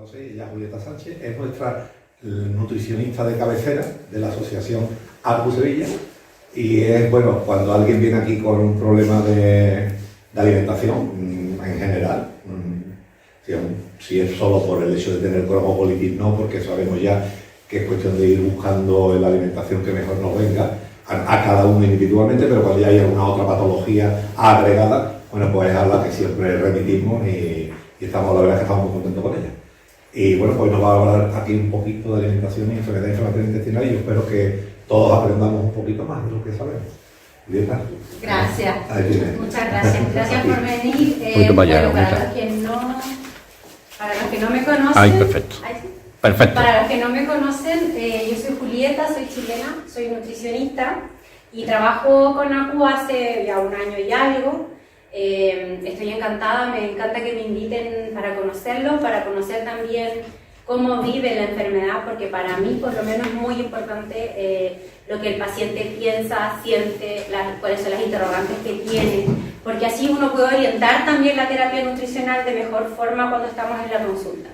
José y ella Julieta Sánchez, es nuestra nutricionista de cabecera de la asociación ARPU Sevilla, y es, bueno, cuando alguien viene aquí con un problema de alimentación en general, si es solo por el hecho de tener colitis, no, porque sabemos ya que es cuestión de ir buscando la alimentación que mejor nos venga a cada uno individualmente, pero cuando ya hay alguna otra patología agregada, bueno, pues es a la que siempre remitimos y estamos, la verdad es que estamos muy contentos con ella. Y bueno, pues nos va a hablar aquí un poquito de alimentación y enfermedad inflamatoria intestinal, y yo espero que todos aprendamos un poquito más de lo que sabemos. Gracias. Muchas gracias. Gracias por venir. Bueno, para los que no me conocen. Ahí, perfecto. Perfecto. Para los que no me conocen, yo soy Julieta, soy chilena, soy nutricionista y trabajo con ARPU hace ya un año y algo. Estoy encantada, me encanta que me inviten para conocerlo, para conocer también cómo vive la enfermedad, porque para mí por lo menos es muy importante lo que el paciente piensa, siente, cuáles son las interrogantes que tiene, porque así uno puede orientar también la terapia nutricional de mejor forma cuando estamos en la consulta.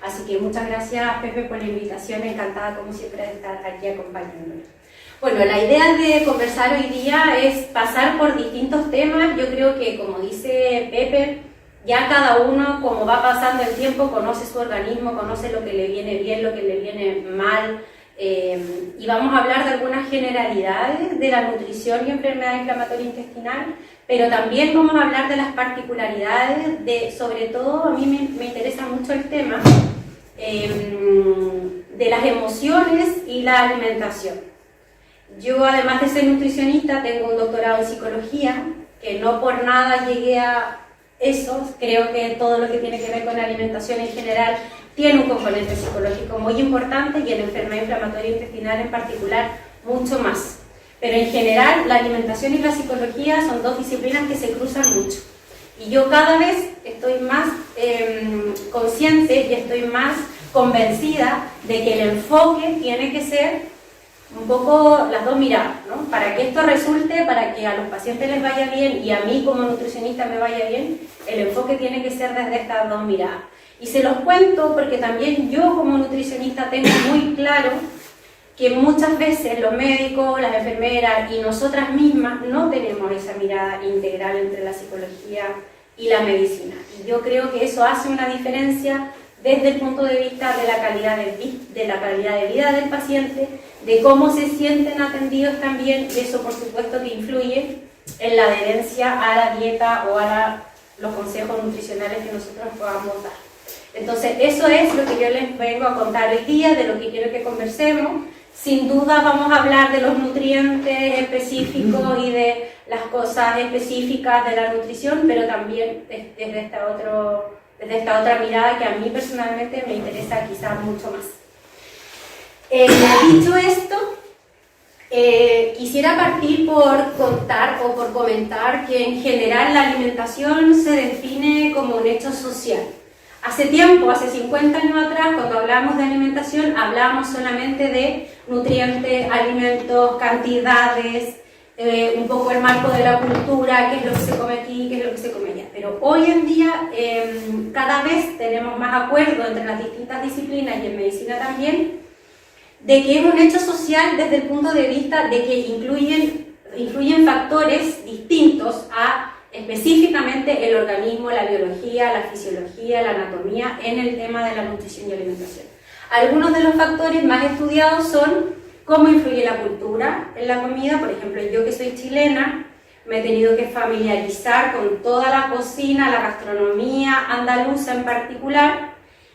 Así que muchas gracias, Pepe, por la invitación, encantada como siempre de estar aquí acompañándonos. Bueno, la idea de conversar hoy día es pasar por distintos temas. Yo creo que, como dice Pepe, ya cada uno, como va pasando el tiempo, conoce su organismo, conoce lo que le viene bien, lo que le viene mal, y vamos a hablar de algunas generalidades de la nutrición y enfermedad inflamatoria intestinal, pero también vamos a hablar de las particularidades, sobre todo a mí me interesa mucho el tema de las emociones y la alimentación. Yo, además de ser nutricionista, tengo un doctorado en psicología, que no por nada llegué a eso. Creo que todo lo que tiene que ver con la alimentación en general tiene un componente psicológico muy importante, y en enfermedad inflamatoria intestinal en particular mucho más. Pero en general la alimentación y la psicología son dos disciplinas que se cruzan mucho. Y yo cada vez estoy más consciente y estoy más convencida de que el enfoque tiene que ser un poco las dos miradas, ¿no? Para que esto resulte, para que a los pacientes les vaya bien y a mí como nutricionista me vaya bien, el enfoque tiene que ser desde estas dos miradas. Y se los cuento porque también yo como nutricionista tengo muy claro que muchas veces los médicos, las enfermeras y nosotras mismas no tenemos esa mirada integral entre la psicología y la medicina. Y yo creo que eso hace una diferencia desde el punto de vista de la calidad de vida del paciente, de cómo se sienten atendidos también, y eso por supuesto que influye en la adherencia a la dieta o a los consejos nutricionales que nosotros podamos dar. Entonces eso es lo que yo les vengo a contar hoy día, de lo que quiero que conversemos. Sin duda vamos a hablar de los nutrientes específicos y de las cosas específicas de la nutrición, pero también desde esta otra mirada que a mí personalmente me interesa quizás mucho más. Dicho esto, quisiera partir por contar o por comentar que en general la alimentación se define como un hecho social. Hace tiempo, hace 50 años atrás, cuando hablamos de alimentación, hablábamos solamente de nutrientes, alimentos, cantidades, un poco el marco de la cultura, qué es lo que se come aquí, qué es lo que se come allá. Pero hoy en día cada vez tenemos más acuerdo entre las distintas disciplinas y en medicina también, de que es un hecho social desde el punto de vista de que influyen factores distintos a específicamente el organismo, la biología, la fisiología, la anatomía en el tema de la nutrición y alimentación. Algunos de los factores más estudiados son cómo influye la cultura en la comida. Por ejemplo, yo que soy chilena, me he tenido que familiarizar con toda la cocina, la gastronomía andaluza en particular,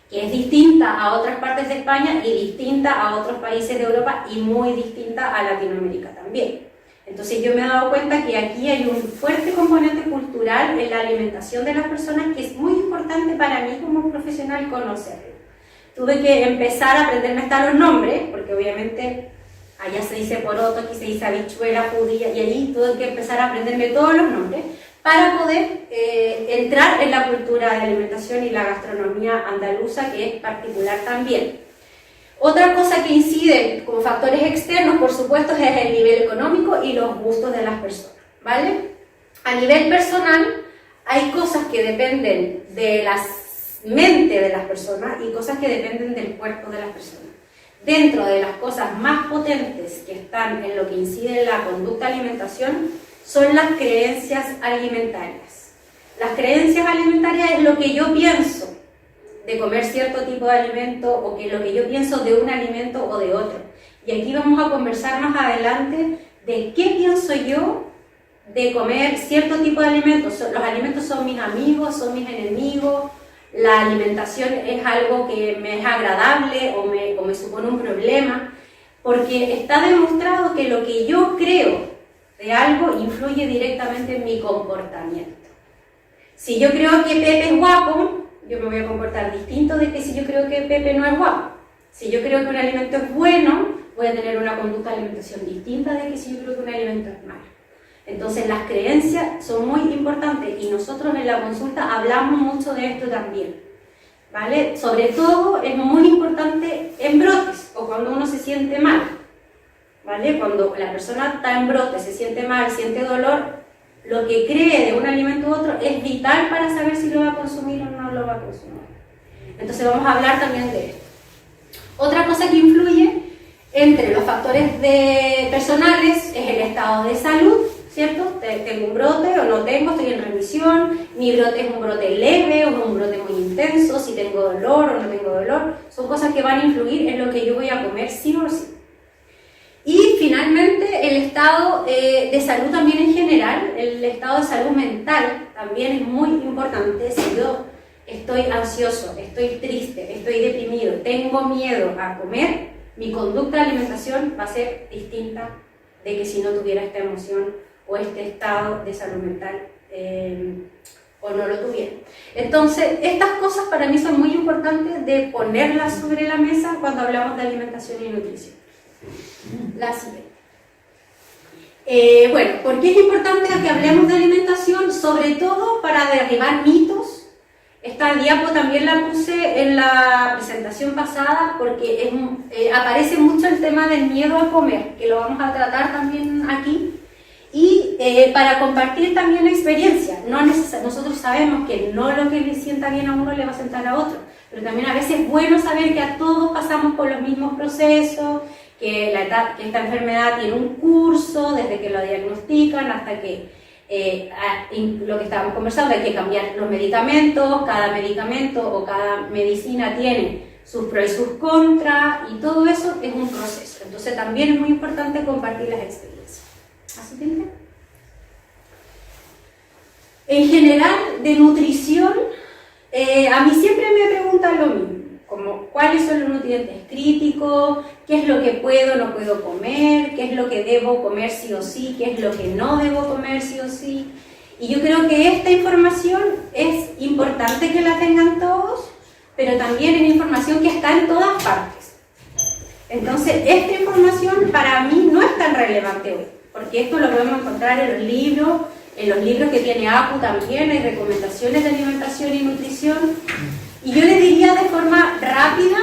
que es distinta a otras partes de España y distinta a otros países de Europa y muy distinta a Latinoamérica también. Entonces yo me he dado cuenta que aquí hay un fuerte componente cultural en la alimentación de las personas que es muy importante para mí como profesional conocerlo. Tuve que empezar a aprenderme hasta los nombres, porque obviamente allá se dice poroto, aquí se dice habichuela, judía, y allí tuve que empezar a aprenderme todos los nombres para poder entrar en la cultura de alimentación y la gastronomía andaluza, que es particular también. Otra cosa que incide como factores externos, por supuesto, es el nivel económico y los gustos de las personas, ¿vale? A nivel personal, hay cosas que dependen de las mente de las personas y cosas que dependen del cuerpo de las personas. Dentro de las cosas más potentes que están en lo que incide en la conducta de alimentación son las creencias alimentarias. Las creencias alimentarias es lo que yo pienso de comer cierto tipo de alimento o que lo que yo pienso de un alimento o de otro. Y aquí vamos a conversar más adelante de qué pienso yo de comer cierto tipo de alimentos. Los alimentos son mis amigos, son mis enemigos, la alimentación es algo que me es agradable o me supone un problema, porque está demostrado que lo que yo creo de algo influye directamente en mi comportamiento. Si yo creo que Pepe es guapo, yo me voy a comportar distinto de que si yo creo que Pepe no es guapo. Si yo creo que un alimento es bueno, voy a tener una conducta de alimentación distinta de que si yo creo que un alimento es malo. Entonces las creencias son muy importantes y nosotros en la consulta hablamos mucho de esto también, ¿vale? Sobre todo es muy importante en brotes o cuando uno se siente mal, ¿vale? Cuando la persona está en brote, se siente mal, siente dolor, lo que cree de un alimento u otro es vital para saber si lo va a consumir o no lo va a consumir. Entonces vamos a hablar también de esto. Otra cosa que influye entre los factores personales es el estado de salud, ¿cierto? Tengo un brote o no tengo, estoy en remisión, mi brote es un brote leve o un brote muy intenso, si tengo dolor o no tengo dolor, son cosas que van a influir en lo que yo voy a comer sí o sí. Y finalmente el estado de salud también en general, el estado de salud mental también es muy importante. Si yo estoy ansioso, estoy triste, estoy deprimido, tengo miedo a comer, mi conducta de alimentación va a ser distinta de que si no tuviera esta emoción o este estado de salud mental o no lo tuviera. Entonces, estas cosas para mí son muy importantes de ponerlas sobre la mesa cuando hablamos de alimentación y nutrición. La siguiente. Bueno, ¿por qué es importante que hablemos de alimentación? Sobre todo para derribar mitos. Esta diapo también la puse en la presentación pasada porque aparece mucho el tema del miedo a comer, que lo vamos a tratar también aquí. Y para compartir también la experiencia. Nosotros sabemos que no lo que le sienta bien a uno le va a sentar a otro, pero también a veces es bueno saber que a todos pasamos por los mismos procesos, que esta enfermedad tiene un curso desde que lo diagnostican hasta que lo que estábamos conversando, hay que cambiar los medicamentos, cada medicamento o cada medicina tiene sus pros y sus contras y todo eso es un proceso. Entonces también es muy importante compartir las experiencias. ¿Así tiene? En general, de nutrición, a mí siempre me preguntan lo mismo, como cuáles son los nutrientes críticos, qué es lo que puedo o no puedo comer, qué es lo que debo comer sí o sí, qué es lo que no debo comer sí o sí. Y yo creo que esta información es importante que la tengan todos, pero también es información que está en todas partes. Entonces, esta información para mí no es tan relevante hoy, porque esto lo podemos encontrar en los libros que tiene ACU también, hay recomendaciones de alimentación y nutrición. Y yo les diría de forma rápida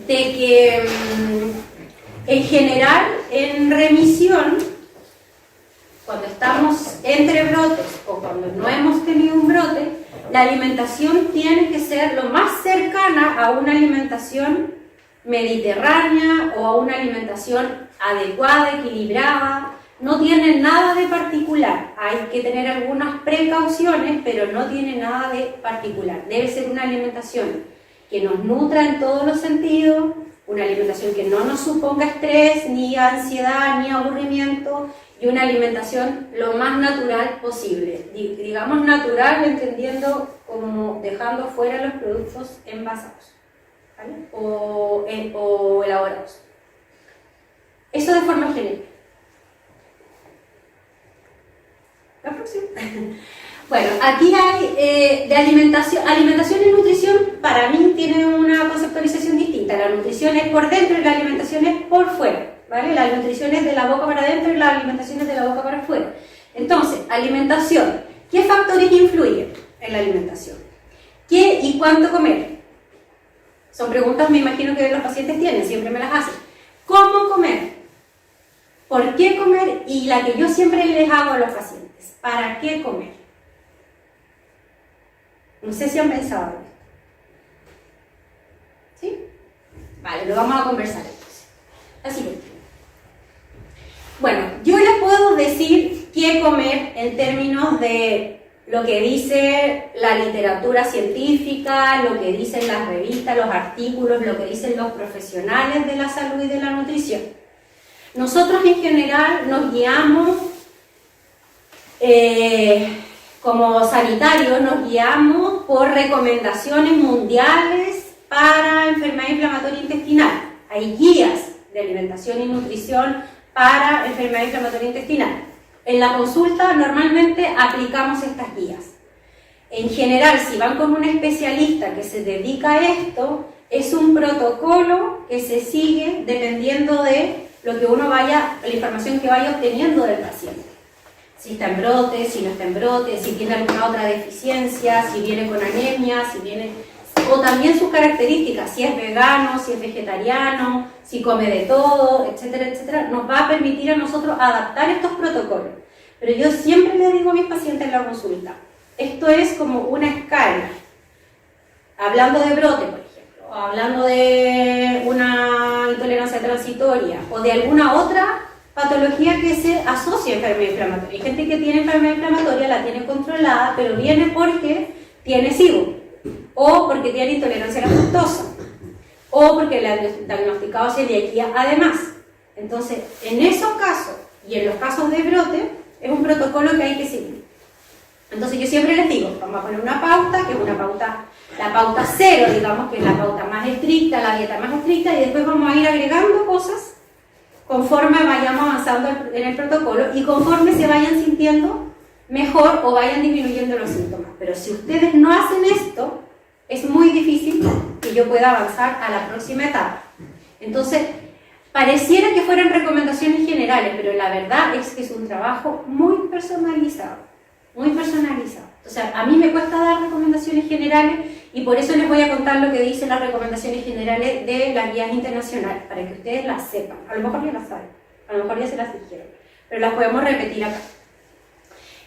de que en general en remisión, cuando estamos entre brotes o cuando no hemos tenido un brote, la alimentación tiene que ser lo más cercana a una alimentación mediterránea o a una alimentación adecuada, equilibrada. No tiene nada de particular, hay que tener algunas precauciones, pero no tiene nada de particular. Debe ser una alimentación que nos nutra en todos los sentidos, una alimentación que no nos suponga estrés, ni ansiedad, ni aburrimiento, y una alimentación lo más natural posible. Digamos natural, entendiendo como dejando fuera los productos envasados, ¿vale? o elaborados. Eso de forma general. La próxima. Bueno, aquí hay de alimentación y nutrición, para mí tiene una conceptualización distinta. La nutrición es por dentro y la alimentación es por fuera, ¿vale? La nutrición es de la boca para adentro y la alimentación es de la boca para afuera. Entonces, alimentación. ¿Qué factores influyen en la alimentación? ¿Qué y cuánto comer? Son preguntas, me imagino, que los pacientes tienen, siempre me las hacen. ¿Cómo comer? ¿Por qué comer? Y la que yo siempre les hago a los pacientes, ¿para qué comer? No sé si han pensado en esto. Vale, lo vamos a conversar entonces. La siguiente. Bueno, yo les puedo decir qué comer en términos de lo que dice la literatura científica, lo que dicen las revistas, los artículos, lo que dicen los profesionales de la salud y de la nutrición. Nosotros en general nos guiamos, como sanitarios, nos guiamos por recomendaciones mundiales para enfermedad inflamatoria intestinal. Hay guías de alimentación y nutrición para enfermedad inflamatoria intestinal. En la consulta normalmente aplicamos estas guías. En general, si van con un especialista que se dedica a esto, es un protocolo que se sigue dependiendo de lo que uno vaya, la información que vaya obteniendo del paciente. Si está en brote, si no está en brote, si tiene alguna otra deficiencia, si viene con anemia, si viene... o también sus características, si es vegano, si es vegetariano, si come de todo, etcétera, etcétera, nos va a permitir a nosotros adaptar estos protocolos. Pero yo siempre le digo a mis pacientes en la consulta, esto es como una escala. Hablando de brote, por ejemplo, o hablando de una intolerancia transitoria, o de alguna otra patología que se asocia a enfermedad inflamatoria. Hay gente que tiene enfermedad inflamatoria, la tiene controlada, pero viene porque tiene SIBO, o porque tiene intolerancia a la fructosa, o porque le han diagnosticado celiaquía además. Entonces, en esos casos, y en los casos de brote, es un protocolo que hay que seguir. Entonces yo siempre les digo, vamos a poner una pauta, que es una pauta, la pauta 0, digamos, que es la pauta más estricta, la dieta más estricta, y después vamos a ir agregando cosas conforme vayamos avanzando en el protocolo y conforme se vayan sintiendo mejor o vayan disminuyendo los síntomas. Pero si ustedes no hacen esto, es muy difícil que yo pueda avanzar a la próxima etapa. Entonces, pareciera que fueran recomendaciones generales, pero la verdad es que es un trabajo muy personalizado, muy personalizado. O sea, a mí me cuesta dar recomendaciones generales y por eso les voy a contar lo que dicen las recomendaciones generales de las guías internacionales, para que ustedes las sepan. A lo mejor ya las saben, a lo mejor ya se las dijeron, pero las podemos repetir acá.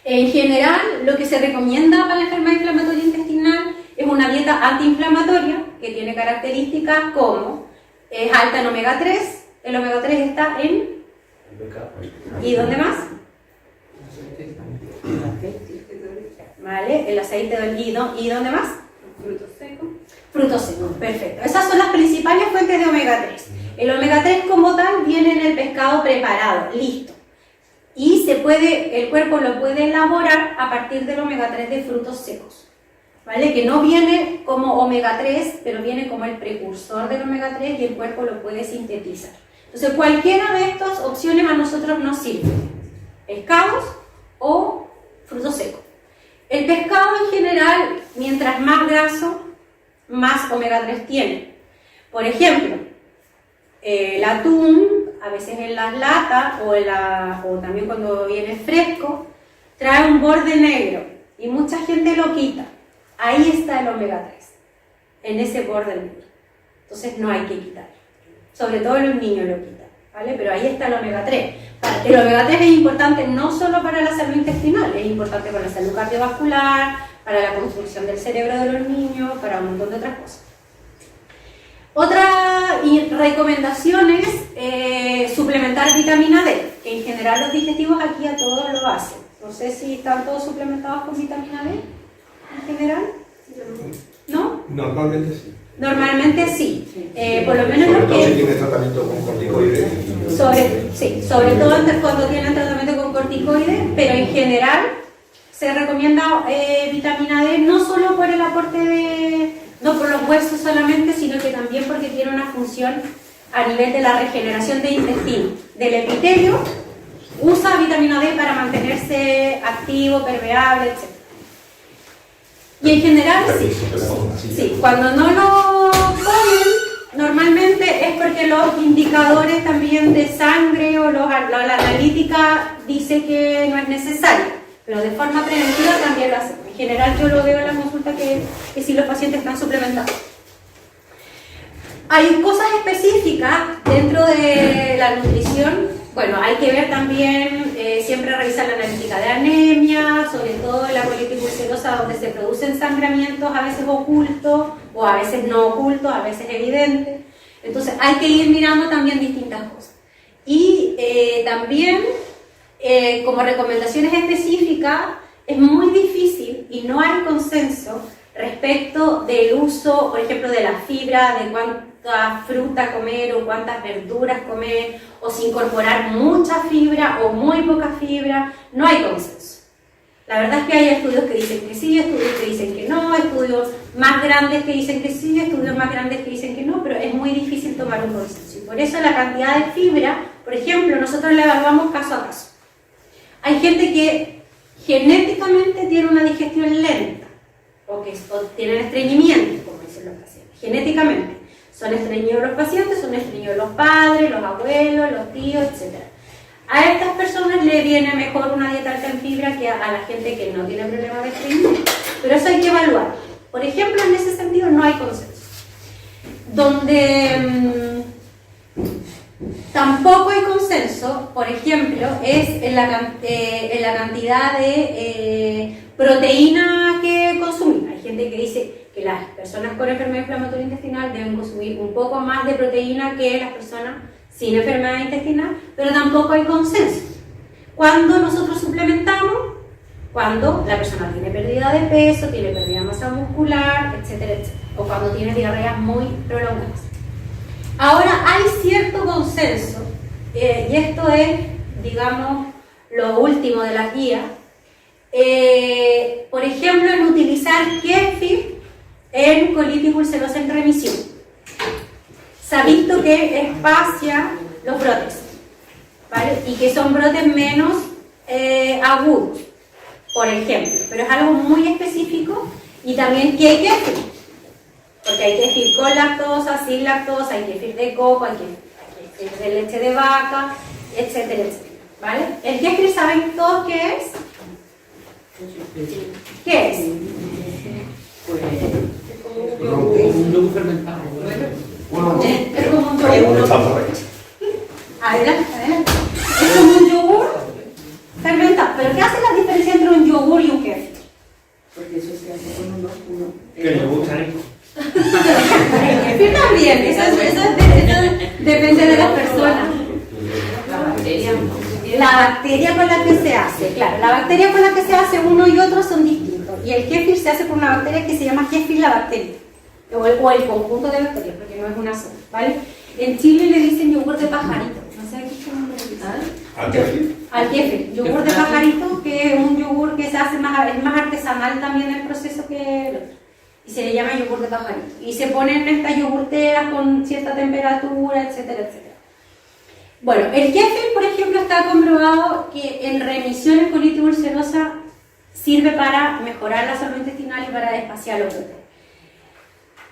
En general, lo que se recomienda para la enfermedad inflamatoria intestinal es una dieta antiinflamatoria que tiene características como es alta en omega 3. El omega 3 está en... ¿Y dónde más? Vale, el aceite de oliva. ¿Y dónde más? Frutos secos. Frutos secos, perfecto. Esas son las principales fuentes de omega 3. El omega 3 como tal viene en el pescado preparado, listo. Y el cuerpo lo puede elaborar a partir del omega 3 de frutos secos. ¿Vale? Que no viene como omega 3, pero viene como el precursor del omega 3 y el cuerpo lo puede sintetizar. Entonces, cualquiera de estas opciones a nosotros nos sirve. Pescados o frutos secos. El pescado en general, mientras más graso, más omega 3 tiene. Por ejemplo, el atún, a veces en las latas o también cuando viene fresco, trae un borde negro y mucha gente lo quita. Ahí está el omega 3, en ese borde negro. Entonces no hay que quitarlo. Sobre todo los niños lo quitan, ¿vale? Pero ahí está el omega 3. El omega 3 es importante no solo para la salud intestinal, es importante para la salud cardiovascular, para la construcción del cerebro de los niños, para un montón de otras cosas. Otra recomendación es suplementar vitamina D, que en general los digestivos aquí a todos lo hacen. No sé si están todos suplementados con vitamina D en general. ¿No? Normalmente sí. Normalmente sí. Por lo menos sobre los todo que... si tiene tratamiento con corticoides. Sobre todo cuando tienen tratamiento con corticoides, pero en general se recomienda vitamina D no solo por el aporte no por los huesos solamente, sino que también porque tiene una función a nivel de la regeneración del intestino, del epitelio. Usa vitamina D para mantenerse activo, permeable, etc. Y en general sí, cuando no lo comen, normalmente es porque los indicadores también de sangre o la analítica dice que no es necesario, pero de forma preventiva también lo hacen. En general yo lo veo en la consulta que si los pacientes están suplementados. Hay cosas específicas dentro de la nutrición. Bueno, hay que ver también, siempre revisar la analítica de anemia, sobre todo en la colitis ulcerosa, donde se producen sangramientos a veces ocultos o a veces no ocultos, a veces evidentes. Entonces hay que ir mirando también distintas cosas. Y también, como recomendaciones específicas, es muy difícil y no hay consenso respecto del uso, por ejemplo, de la fibra, de cuánta fruta comer o cuántas verduras comer, o si incorporar mucha fibra o muy poca fibra. No hay consenso. La verdad es que hay estudios que dicen que sí, estudios que dicen que no, estudios más grandes que dicen que sí, estudios más grandes que dicen que no, pero es muy difícil tomar un consenso. Y por eso la cantidad de fibra, por ejemplo, nosotros la evaluamos caso a caso. Hay gente que genéticamente tiene una digestión lenta, o tienen estreñimiento, como dicen los pacientes, genéticamente. Son estreñidos los pacientes, son estreñidos los padres, los abuelos, los tíos, etc. A estas personas le viene mejor una dieta alta en fibra que a la gente que no tiene problemas de estreñimiento. Pero eso hay que evaluar. Por ejemplo, en ese sentido no hay consenso. Donde tampoco hay consenso, por ejemplo, es en la cantidad de proteína que consumir. Hay gente que dice que las personas con enfermedad inflamatoria intestinal deben consumir un poco más de proteína que las personas sin enfermedad intestinal, pero tampoco hay consenso. Cuando nosotros suplementamos, cuando la persona tiene pérdida de peso, tiene pérdida de masa muscular, etcétera, etcétera, o cuando tiene diarreas muy prolongadas. Ahora hay cierto consenso, y esto es, digamos, lo último de las guías, por ejemplo, en utilizar kéfir en colitis ulcerosa en remisión. Se ha visto que espacia los brotes, ¿vale? Y que son brotes menos agudos, por ejemplo, pero es algo muy específico. Y también que hay kéfir, porque hay kéfir con lactosa, sin lactosa, hay kéfir de coco, hay kéfir de leche de vaca, etcétera, etcétera, ¿vale? El kéfir, ¿saben todos qué es? ¿Qué es? Pues un yogur fermentado. Es como un yogur. Adelante, adelante. Es como un yogur fermentado. ¿Pero qué hace la diferencia entre un yogur y un kéfir? Porque eso se hace con uno. Que el yogur está rico. El kéfir también. Eso depende de las personas. La bacteria con la que se hace, claro, la bacteria con la que se hace uno y otro son distintos. Y el kéfir se hace por una bacteria que se llama kéfir la bacteria, o el conjunto de bacterias, porque no es una sola, ¿vale? En Chile le dicen yogur de pajarito, no sé aquí cómo le dicen. ¿Al kéfir? Al kéfir, yogur de pajarito, que es un yogur que se hace es más artesanal también el proceso que el otro. Y se le llama yogur de pajarito. Y se ponen estas yogurteras con cierta temperatura, etcétera, etcétera. Bueno, el kéfir, por ejemplo, está comprobado que en remisión en colitis ulcerosa sirve para mejorar la salud intestinal y para despaciar los brotes.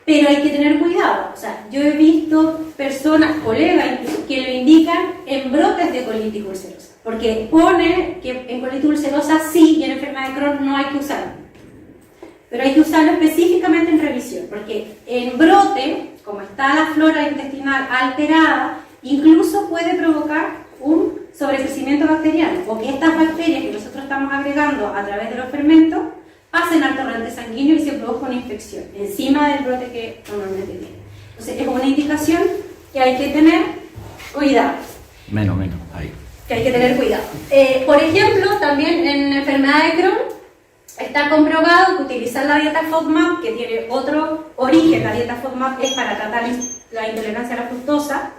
Pero hay que tener cuidado. O sea, yo he visto personas, colegas incluso, que lo indican en brotes de colitis ulcerosa. Porque pone que en colitis ulcerosa sí y en enfermedad de Crohn no hay que usarlo. Pero hay que usarlo específicamente en revisión. Porque en brote, como está la flora intestinal alterada, incluso puede provocar un sobrecrecimiento bacteriano, o que estas bacterias que nosotros estamos agregando a través de los fermentos pasen al torrente sanguíneo y se produzca una infección encima del brote que normalmente tiene. Entonces es una indicación que hay que tener cuidado. Menos, ahí. Que hay que tener cuidado. Por ejemplo, también en enfermedad de Crohn está comprobado que utilizar la dieta FODMAP, que tiene otro origen, la dieta FODMAP es para tratar la intolerancia a la fructosa.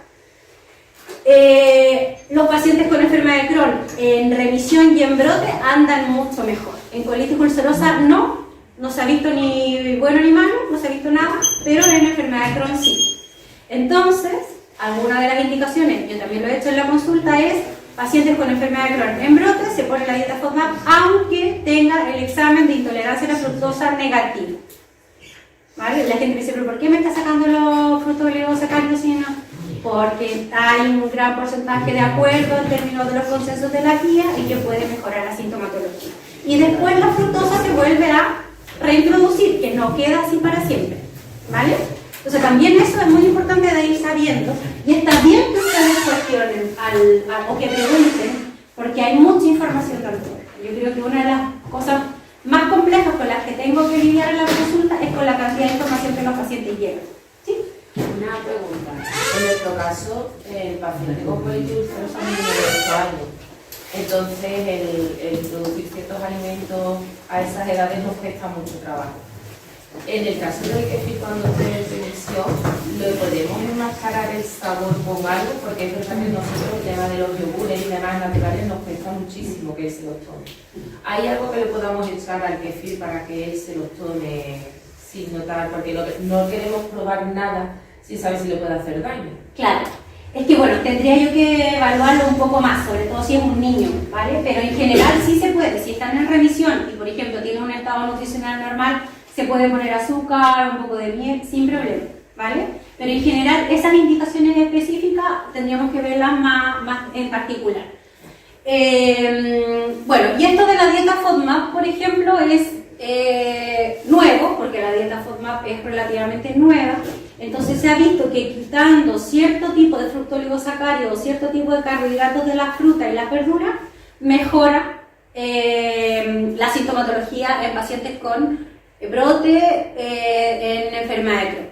Los pacientes con enfermedad de Crohn en remisión y en brote andan mucho mejor. En colitis ulcerosa no se ha visto ni bueno ni malo, no se ha visto nada, pero en enfermedad de Crohn sí. Entonces, alguna de las indicaciones, yo también lo he hecho en la consulta, es pacientes con enfermedad de Crohn en brote se pone la dieta FODMAP aunque tenga el examen de intolerancia a la fructosa negativo. ¿Vale? La gente me dice, ¿pero por qué me está sacando los frutos oligosacáridos si no? Porque hay un gran porcentaje de acuerdo en términos de los consensos de la guía y que puede mejorar la sintomatología. Y después la fructosa se vuelve a reintroducir, que no queda así para siempre, ¿vale? Entonces también eso es muy importante de ir sabiendo, y está bien que ustedes cuestionen o que pregunten, porque hay mucha información tanto. Yo creo que una de las cosas más complejas con las que tengo que lidiar en la consulta es con la cantidad de información que los pacientes llevan. ¿Sí? Una pregunta. nuestro caso, el paciente con colitis ulcerosa tiene 8 años. Entonces, el introducir ciertos alimentos a esas edades nos cuesta mucho trabajo. En el caso del kefir, cuando esté en remisión, lo podemos enmascarar el sabor con algo, porque es verdad que nosotros el tema de los yogures y demás naturales nos cuesta muchísimo que él se los tome. ¿Hay algo que le podamos echar al kefir para que él se los tome sin notar? Porque no queremos probar nada sin saber si le puede hacer daño. Claro. Es que bueno, tendría yo que evaluarlo un poco más, sobre todo si es un niño, ¿vale? Pero en general sí se puede. Si están en remisión y, por ejemplo, tienen un estado nutricional normal, se puede poner azúcar, un poco de miel, sin problema, ¿vale? Pero en general esas indicaciones específicas tendríamos que verlas más en particular. Bueno, y esto de la dieta FODMAP, por ejemplo, es nuevo, porque la dieta FODMAP es relativamente nueva. Entonces se ha visto que quitando cierto tipo de fructooligosacáridos o cierto tipo de carbohidratos de la fruta y las verduras, mejora la sintomatología en pacientes con brote en enfermedad de Crohn.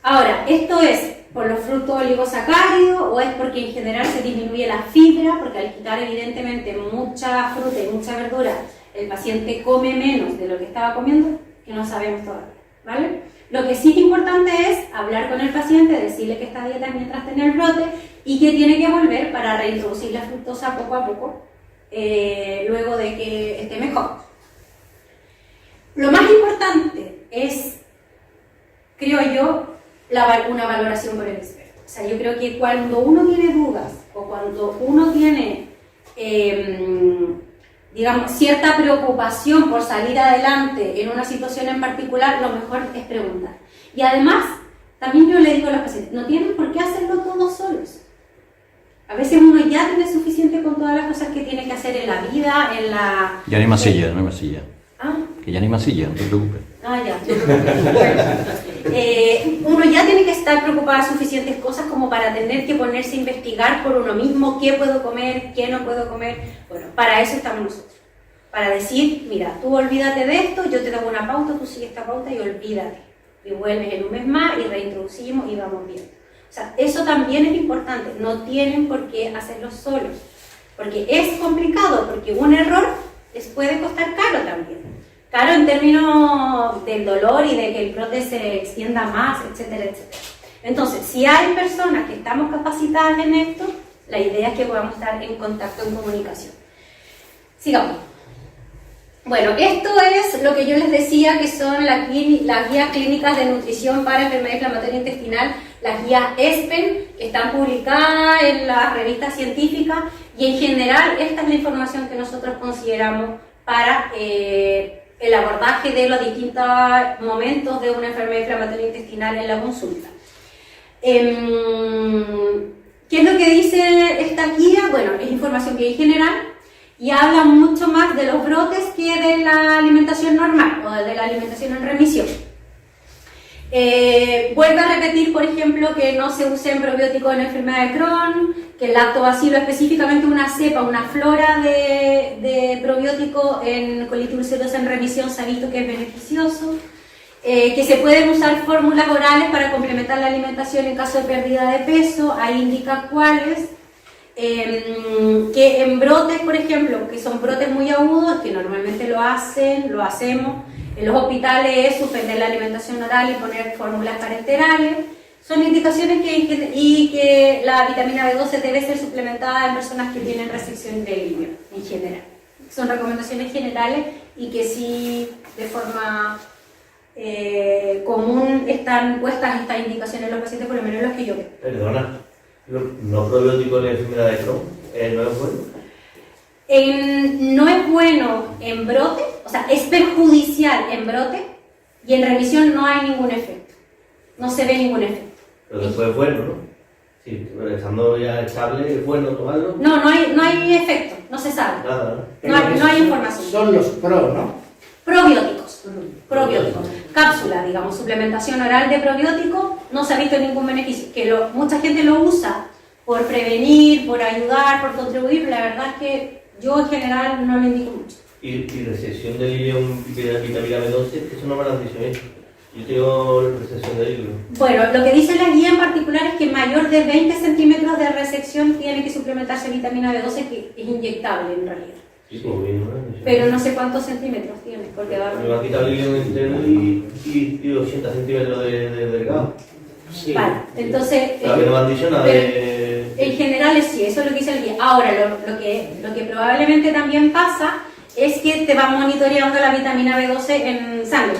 Ahora, ¿esto es por los fructooligosacáridos o es porque en general se disminuye la fibra? Porque al quitar evidentemente mucha fruta y mucha verdura, el paciente come menos de lo que estaba comiendo, que no sabemos todavía, ¿vale? Lo que sí es importante es hablar con el paciente, decirle que esta dieta es mientras tiene el brote y que tiene que volver para reintroducir la fructosa poco a poco, luego de que esté mejor. Lo más importante es, creo yo, una valoración por el experto. O sea, yo creo que cuando uno tiene dudas o cuando uno tiene, digamos, cierta preocupación por salir adelante en una situación en particular, lo mejor es preguntar. Y además, también yo le digo a los pacientes, no tienen por qué hacerlo todos solos. A veces uno ya tiene suficiente con todas las cosas que tiene que hacer en la vida, en la... Ya no hay masilla, no hay masilla. ¿Ah? Que ya no hay masilla, no te preocupes. Ah, ya. Uno ya tiene que estar preocupado de suficientes cosas como para tener que ponerse a investigar por uno mismo qué puedo comer, qué no puedo comer. Bueno, para eso estamos nosotros. Para decir, mira, tú olvídate de esto, yo te doy una pauta, tú sigues esta pauta y olvídate. Y vuelves en un mes más y reintroducimos y vamos viendo. O sea, eso también es importante. No tienen por qué hacerlo solos. Porque es complicado, porque un error les puede costar caro también. Caro en términos del dolor y de que el brote se extienda más, etcétera, etcétera. Entonces, si hay personas que estamos capacitadas en esto, la idea es que podamos estar en contacto, en comunicación. Sigamos. Bueno, esto es lo que yo les decía que son las guías clínicas de nutrición para enfermedad inflamatoria intestinal, las guías ESPEN, que están publicadas en las revistas científicas y en general esta es la información que nosotros consideramos para el abordaje de los distintos momentos de una enfermedad inflamatoria intestinal en la consulta. ¿Qué es lo que dice esta guía? Bueno, es información bien general y habla mucho más de los brotes que de la alimentación normal o de la alimentación en remisión. Vuelvo a repetir, por ejemplo, que no se usen probióticos en enfermedad de Crohn, que el lactobacilo, específicamente una cepa, una flora de probiótico en colitis ulcerosa en remisión se ha visto que es beneficioso, que se pueden usar fórmulas orales para complementar la alimentación en caso de pérdida de peso, ahí indica cuáles, que en brotes, por ejemplo, que son brotes muy agudos, que normalmente lo hacemos, en los hospitales es suspender la alimentación oral y poner fórmulas parenterales. Son indicaciones que la vitamina B12 debe ser suplementada en personas que tienen restricción de hilo en general. Son recomendaciones generales y que sí de forma común están puestas estas indicaciones en los pacientes, por lo menos los que yo veo. Perdona, ¿no probiótico en la enfermedad de Crohn no es bueno? No es bueno en brote, o sea, es perjudicial en brote y en remisión no hay ningún efecto, no se ve ningún efecto. Pero después es bueno, ¿no? Sí, pero estando ya estable, ¿es bueno tomarlo? No hay efecto, no se sabe. Nada, ¿no? No hay información. Son los pro, ¿no? Probióticos. Cápsula, digamos, suplementación oral de probióticos, no se ha visto ningún beneficio. Que mucha gente lo usa por prevenir, por ayudar, por contribuir, pero la verdad es que yo en general no lo indico mucho. Y recesión del hilo en vitamina B12, eso no me lo han dicho ellos. Yo tengo recesión de hilo. Bueno, lo que dice la guía en particular es que mayor de 20 centímetros de resección tiene que suplementarse vitamina B12, que es inyectable en realidad. Sí, como bien, ¿no? Pero no sé cuántos centímetros tiene, porque va... Me va a quitar el hilo entero y 80 centímetros de delgado. Sí. Vale, entonces... Claro, que no me han dicho nada de... En general sí, eso es lo que dice el guía. Ahora, lo que probablemente también pasa es que te va monitoreando la vitamina B12 en sangre.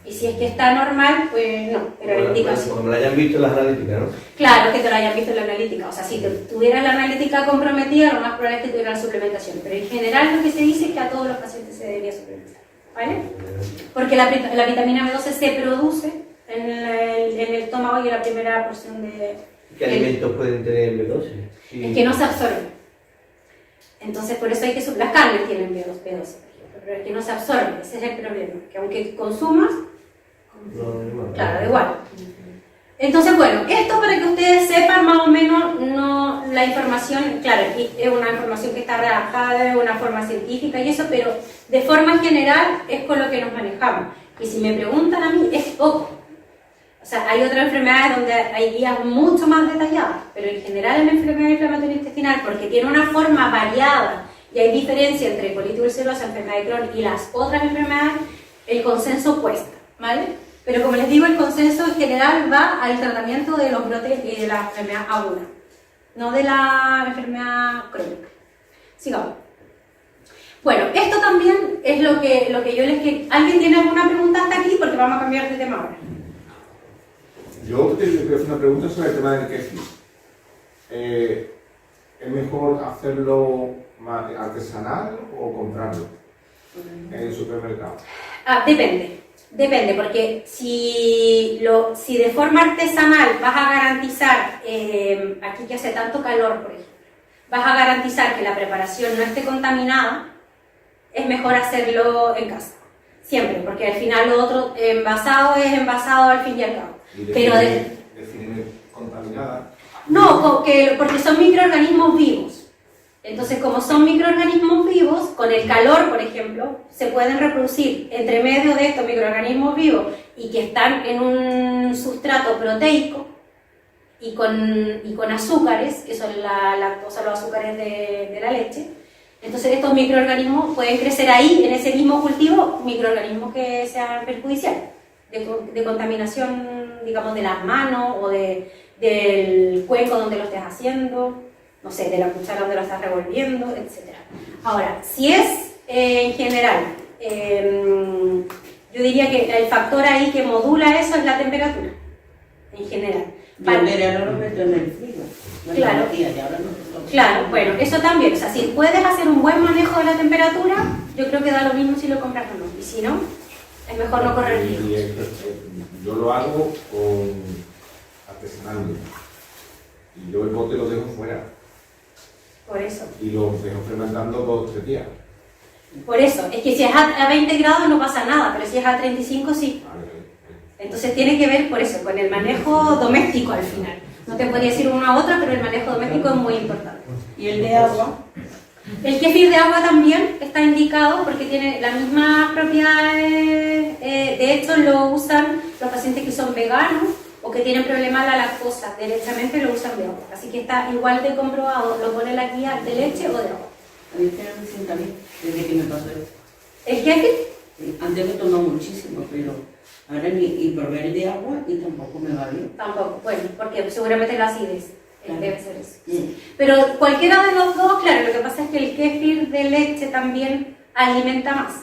Y si es que está normal, pues no, pero indica así. Porque me la hayan visto en las analíticas, ¿no? Claro, que te lo hayan visto en la analítica. O sea, si tuvieras la analítica comprometida, lo más probable es que tuvieras suplementación. Pero en general lo que se dice es que a todos los pacientes se debería suplementar. ¿Vale? Porque la vitamina B12 se produce en el estómago y en la primera porción de... ¿Qué alimentos pueden tener B12? Sí. Es que no se absorben. Entonces, por eso hay que... Las carnes tienen B12, pero es que no se absorben. Ese es el problema. Que aunque consumas... No, Claro, da igual. Entonces, bueno, esto para que ustedes sepan más o menos la información, claro, es una información que está redactada de una forma científica y eso, pero de forma general es con lo que nos manejamos. Y si me preguntan a mí, es poco. O sea, hay otras enfermedades donde hay guías mucho más detalladas, pero en general en la enfermedad inflamatoria intestinal, porque tiene una forma variada y hay diferencia entre colitis ulcerosa, enfermedad de Crohn y las otras enfermedades, el consenso cuesta, ¿vale? Pero como les digo, el consenso en general va al tratamiento de los brotes y de la enfermedad aguda, no de la enfermedad crónica. Sigamos. Bueno, esto también es lo que yo les quiero... ¿Alguien tiene alguna pregunta hasta aquí? Porque vamos a cambiar de tema ahora. Yo te quiero hacer una pregunta sobre el tema del kéfir. ¿Es mejor hacerlo más artesanal o comprarlo en el supermercado? Depende, porque si de forma artesanal vas a garantizar, aquí que hace tanto calor, por ejemplo, vas a garantizar que la preparación no esté contaminada, es mejor hacerlo en casa, siempre, porque al final lo otro envasado es envasado al fin y al cabo. Pero definir contaminada. No, porque son microorganismos vivos. Entonces, como son microorganismos vivos, con el calor, por ejemplo, se pueden reproducir entre medio de estos microorganismos vivos y que están en un sustrato proteico y con azúcares, que son la lactosa, los azúcares de la leche. Entonces, estos microorganismos pueden crecer ahí, en ese mismo cultivo, microorganismos que sean perjudiciales, de contaminación, digamos, de las manos o del cuenco donde lo estés haciendo, no sé, de la cuchara donde lo estás revolviendo, etc. Ahora, si es en general, yo diría que el factor ahí que modula eso es la temperatura, en general. Yo en verano lo meto en el frío. Claro. Claro, bueno, eso también, o sea, si puedes hacer un buen manejo de la temperatura, yo creo que da lo mismo si lo compras o no, y si no, es mejor no correr riesgo. Yo lo hago con artesanal y yo el bote lo dejo fuera. Por eso. Y lo dejo fermentando 2 o 3 días. Por eso, es que si es a 20 grados no pasa nada, pero si es a 35 sí. Entonces tiene que ver por eso, con el manejo doméstico al final. No te podría decir una u otra, pero el manejo doméstico es muy importante. ¿Y el de agua? El kéfir de agua también está indicado porque tiene las mismas propiedades, de hecho lo usan los pacientes que son veganos o que tienen problemas de la lactosa, derechamente lo usan de agua. Así que está igual de comprobado, lo pone la guía de leche o de agua. A mí me sienta bien, desde que me pasó esto. ¿El kéfir? Antes me tomaba muchísimo, pero ahora ni probé el de agua y tampoco me va bien. Tampoco, bueno, porque seguramente la acidez Claro. debe ser eso. Pero cualquiera de los dos, claro, lo que pasa es que el kéfir de leche también alimenta más,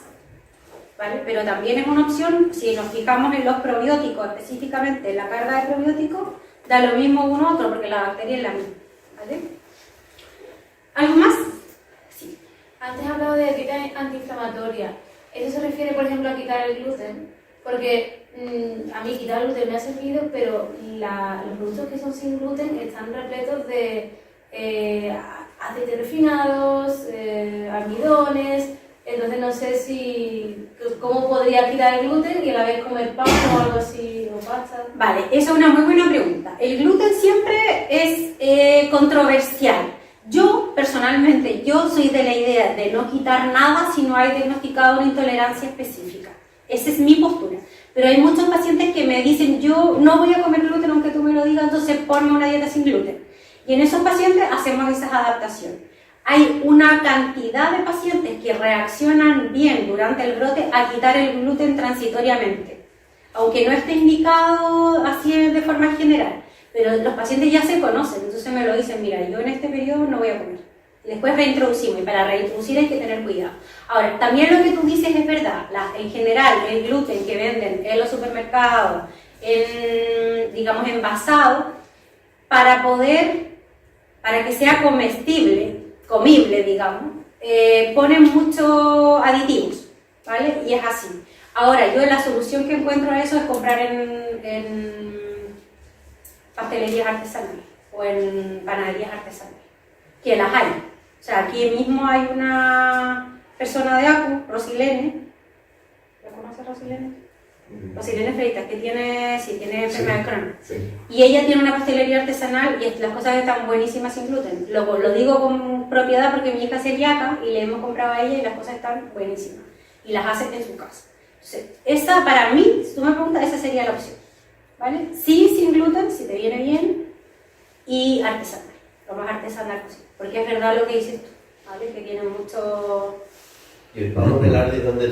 ¿vale? Pero también es una opción, si nos fijamos en los probióticos, específicamente en la carga de probióticos, da lo mismo uno u otro, porque la bacteria es la misma, ¿vale? ¿Algo más? Sí. Antes has hablado de dieta antiinflamatoria. ¿Eso se refiere, por ejemplo, a quitar el gluten? Porque a mí quitar el gluten me ha servido, pero los productos que son sin gluten están repletos de aceites refinados, almidones. Entonces no sé cómo podría quitar el gluten y a la vez comer pan o algo así, o pasta. Vale, esa es una muy buena pregunta. El gluten siempre es controversial. Yo, personalmente, soy de la idea de no quitar nada si no hay diagnosticado una intolerancia específica. Esa es mi postura. Pero hay muchos pacientes que me dicen, yo no voy a comer gluten aunque tú me lo digas, entonces ponme una dieta sin gluten. Y en esos pacientes hacemos esas adaptaciones. Hay una cantidad de pacientes que reaccionan bien durante el brote a quitar el gluten transitoriamente, aunque no esté indicado así de forma general. Pero los pacientes ya se conocen, entonces me lo dicen, mira, yo en este periodo no voy a comer. Y después reintroducimos, y para reintroducir hay que tener cuidado. Ahora, también lo que tú dices es verdad. En general, el gluten que venden en los supermercados, digamos, envasado, para que sea comible, digamos, ponen muchos aditivos, ¿vale? Y es así. Ahora, yo la solución que encuentro a eso es comprar en pastelerías artesanales o en panaderías artesanales, que las hay. O sea, aquí mismo hay una persona de ACU, Rosilene. ¿La conoces, Rosilene? Rosilene Freitas, que tiene enfermedad de Crohn. Sí. Y ella tiene una pastelería artesanal y las cosas están buenísimas sin gluten. Lo digo con propiedad porque mi hija es celíaca y le hemos comprado a ella y las cosas están buenísimas. Y las hace en su casa. Entonces, esa para mí, si tú me preguntas, esa sería la opción. ¿Vale? Sí, sin gluten, si te viene bien, y artesanal. Lo más artesanal posible. Porque es verdad lo que dices tú, ¿vale? Que tiene mucho... ¿Y el pavo del Ardi dónde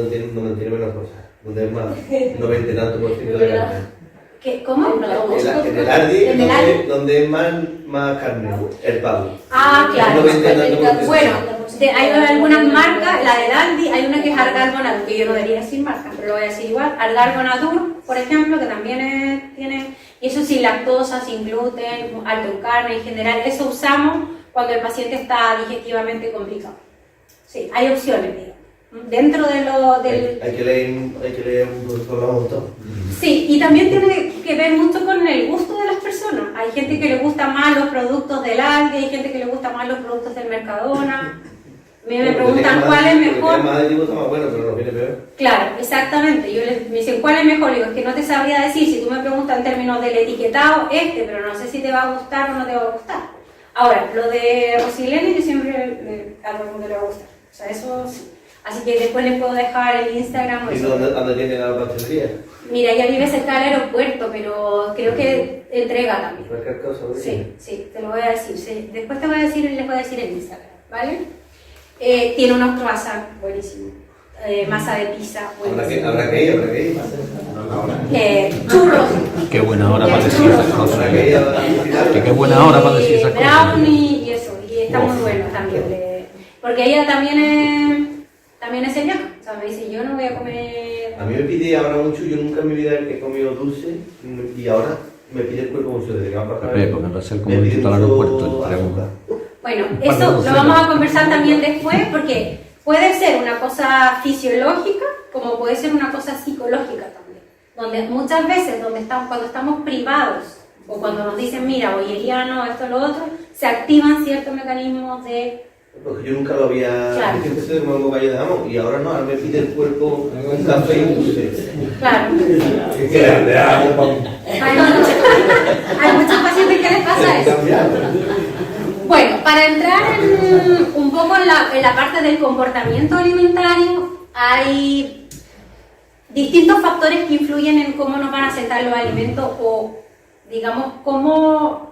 tiene menos cosas? ¿Dónde es más 90 y tanto por ciento de carne? ¿Cómo? En el Ardi, donde es más carne, el pavo. Ah, claro. 90 y tanto por ciento. Bueno, hay algunas marcas, la del Aldi, hay una que es Argalgonadur, que yo no debería decir marca, pero lo voy a decir igual. Argalgonadur, por ejemplo, que también tiene, y eso sin lactosa, sin gluten, alto en carne en general, eso usamos cuando el paciente está digestivamente complicado. Sí, hay opciones, digamos. Dentro de lo del... Hay que leer un montón. Sí, y también tiene que ver mucho con el gusto de las personas. Hay gente que le gusta más los productos del Aldi, hay gente que le gusta más los productos del Mercadona. Me preguntan cuál es mejor. Más aditivo está más bueno, pero no viene peor. Claro, exactamente. Me dicen cuál es mejor. Digo, es que no te sabría decir. Si tú me preguntas en términos del etiquetado, pero no sé si te va a gustar o no te va a gustar. Ahora, lo de Rosilene, yo siempre a todo el mundo le va a gustar. O sea, eso sí. Así que después les puedo dejar el Instagram. ¿Y dónde tiene la pastelería? Mira, ella vive cerca del aeropuerto, pero creo que entrega también. Cualquier cosa, Sí, te lo voy a decir. Sí. Después les voy a decir el Instagram, ¿vale? Tiene unos croissants buenísimos. Masa de pizza buenísima. Habrá que ir. Churros. Qué buena hora para decir esas cosas. Qué buena hora para decir esas cosas. Brownie y eso, y está muy bueno también. Porque ella también es celíaca. O sea, me dice, yo no voy a comer... A mí me pide ahora mucho, yo nunca en mi vida he comido dulce y ahora me pide el cuerpo mucho desde que va para acá. Porque va a ser como visita al aeropuerto. Bueno, eso lo vamos a conversar también después porque puede ser una cosa fisiológica como puede ser una cosa psicológica también. Donde muchas veces cuando estamos privados o cuando nos dicen, mira, bollería no, esto, lo otro, se activan ciertos mecanismos de... Porque yo nunca lo había... Claro. Yo siempre sé como gallo de jamón y ahora no, ahora me pide el cuerpo un café y un dulce. Claro. Es que de agua, Hay muchos pacientes que les pasa eso. Bueno, para entrar un poco en la parte del comportamiento alimentario, hay distintos factores que influyen en cómo nos van a sentar los alimentos o, digamos, cómo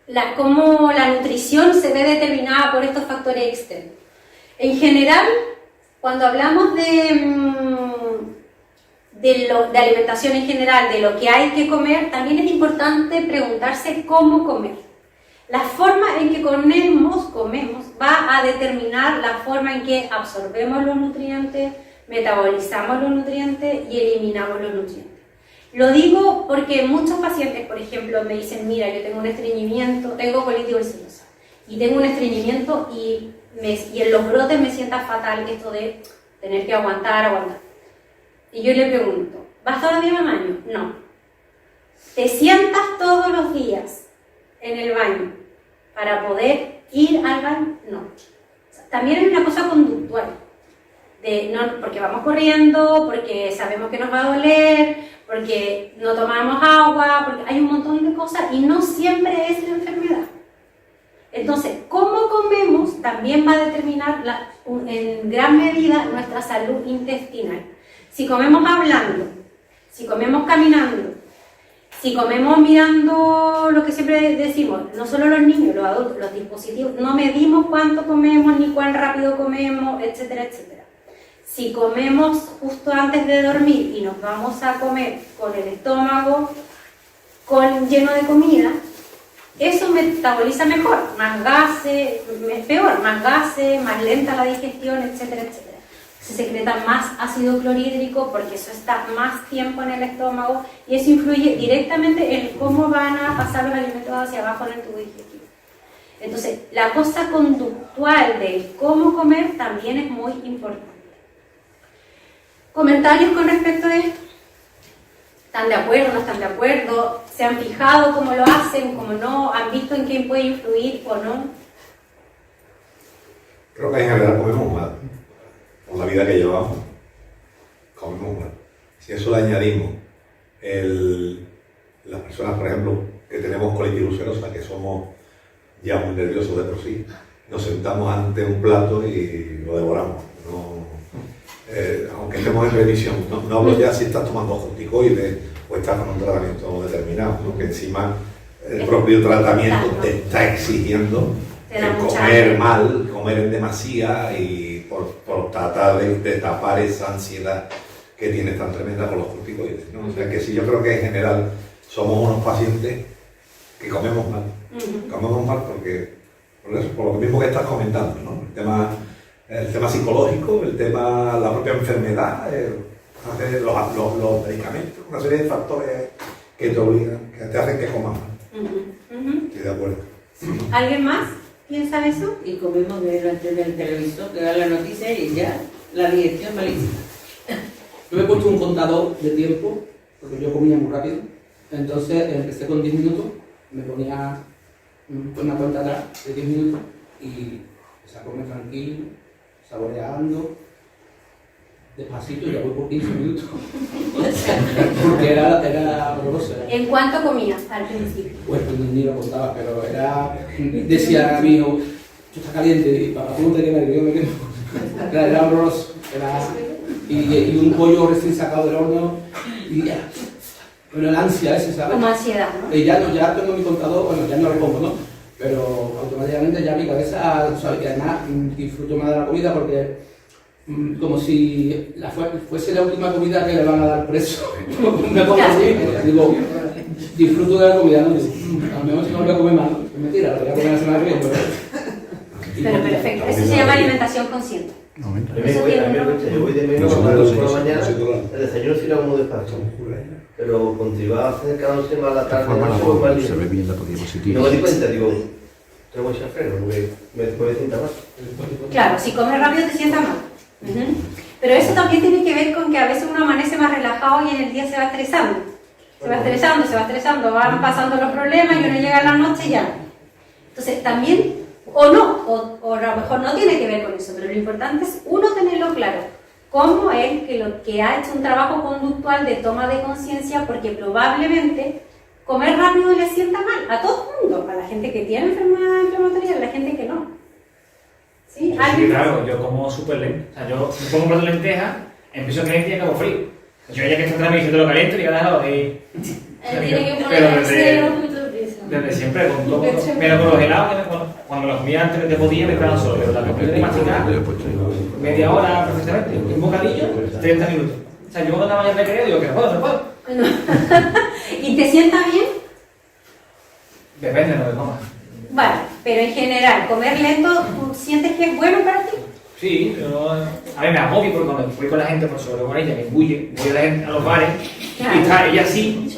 la nutrición se ve determinada por estos factores externos. En general, cuando hablamos de alimentación en general, de lo que hay que comer, también es importante preguntarse cómo comer. La forma en que comemos va a determinar la forma en que absorbemos los nutrientes, metabolizamos los nutrientes y eliminamos los nutrientes. Lo digo porque muchos pacientes, por ejemplo, me dicen, mira, yo tengo un estreñimiento, tengo colitis ulcerosa y tengo un estreñimiento y en los brotes me sienta fatal esto de tener que aguantar. Y yo le pregunto, ¿vas todos los días al baño? No. ¿Te sientas todos los días en el baño para poder ir al baño? No. O sea, también es una cosa conductual. No, porque vamos corriendo, porque sabemos que nos va a doler, porque no tomamos agua, porque hay un montón de cosas y no siempre es la enfermedad. Entonces, cómo comemos también va a determinar en gran medida nuestra salud intestinal. Si comemos hablando, si comemos caminando, si comemos mirando lo que siempre decimos, no solo los niños, los adultos, los dispositivos, no medimos cuánto comemos ni cuán rápido comemos, etcétera, etcétera. Si comemos justo antes de dormir y nos vamos a comer con el estómago lleno de comida, eso metaboliza mejor, más gases, peor, más gases, más lenta la digestión, etcétera, etcétera. Se secreta más ácido clorhídrico porque eso está más tiempo en el estómago y eso influye directamente en cómo van a pasar los alimentos hacia abajo en el tubo digestivo. Entonces, la cosa conductual de cómo comer también es muy importante. ¿Comentarios con respecto a esto? ¿Están de acuerdo, no están de acuerdo? ¿Se han fijado cómo lo hacen, cómo no? ¿Han visto en quién puede influir o no? Creo que en general comemos mal. Con la vida que llevamos, comemos mal. Si a eso le añadimos las personas, por ejemplo, que tenemos colitis ulcerosa, que somos ya muy nerviosos de por sí, nos sentamos ante un plato y lo devoramos. Aunque estemos en remisión, no hablo ya si estás tomando corticoides o estás con un tratamiento determinado, ¿no? Que encima el propio tratamiento te está exigiendo comer mal, comer en demasía y por tratar de tapar esa ansiedad que tienes tan tremenda con los corticoides, ¿no? O sea que sí, yo creo que en general somos unos pacientes que comemos mal. Comemos mal por lo mismo que estás comentando, ¿no? El tema psicológico, la propia enfermedad, los medicamentos, una serie de factores que te obligan, que te hacen que comas mal. Estoy de acuerdo. ¿Alguien más piensa eso? Y comemos delante del televisor, que da la noticia y ya la digestión malísima. Yo me he puesto un contador de tiempo, porque yo comía muy rápido, entonces empecé con 10 minutos, me ponía una cuenta atrás de 10 minutos y empecé a comer tranquilo, saboreando, despacito, y ya voy por 15 minutos. Porque era horroroso. ¿En cuánto comías al principio? Pues ni lo contaba, pero decía a mi hijo, esto está caliente, y papá, tú no te quemas, yo me quemo. Era horroroso. Y un pollo recién sacado del horno, y ya. Bueno, el ansia ese, ¿sabes? Como ansiedad, ¿no? Y ya tengo mi contador, bueno, ya no lo pongo, ¿no? Pero automáticamente ya mi cabeza, ¿sabes? Que además disfruto más de la comida porque como si fuese la última comida que le van a dar preso. Me pongo así, digo, disfruto de la comida, ¿no? A lo mejor si no lo voy a comer más, ¿no? Es mentira, lo voy a comer la semana que viene. Pero perfecto, eso se llama alimentación consciente. Yo voy de menos por la mañana, el desayuno sí lo hago muy despacio, pero continuaba acercándose más la tarde, se ve bien la diapositiva. No me di cuenta, digo, tengo que echar freno, porque me sienta mal. Claro, si comes rápido te sientas mal. Pero eso también tiene que ver con que a veces uno amanece más relajado y en el día se va estresando. Se va estresando, van pasando los problemas y uno llega a la noche y ya. Entonces también, o a lo mejor no tiene que ver con eso, pero lo importante es uno tenerlo claro. Cómo es que ha hecho un trabajo conductual de toma de conciencia, porque probablemente comer rápido le sienta mal a todo el mundo, a la gente que tiene enfermedad inflamatoria y a la gente que no. ¿Sí? Sí, claro, yo como súper lento. O sea, yo me pongo un plato de lentejas, empiezo caliente y acabo frío. Yo ya que está atrás me dice, te lo caliento y ya déjalo de... Tiene que poner desde siempre, pero con los helados, cuando los comía antes de podía me quedaban solo, pero la que de masticar, media hora perfectamente, un bocadillo, 30 minutos. O sea, yo cuando estaba ya de recreo digo que no puedo. ¿Y te sienta bien? Depende de lo que comas. Vale, pero en general, comer lento, ¿sientes que es bueno para ti? Sí, pero a mí me agobio porque cuando voy con la gente, por sobre con ella, me embulle, voy a los bares, y está ella así,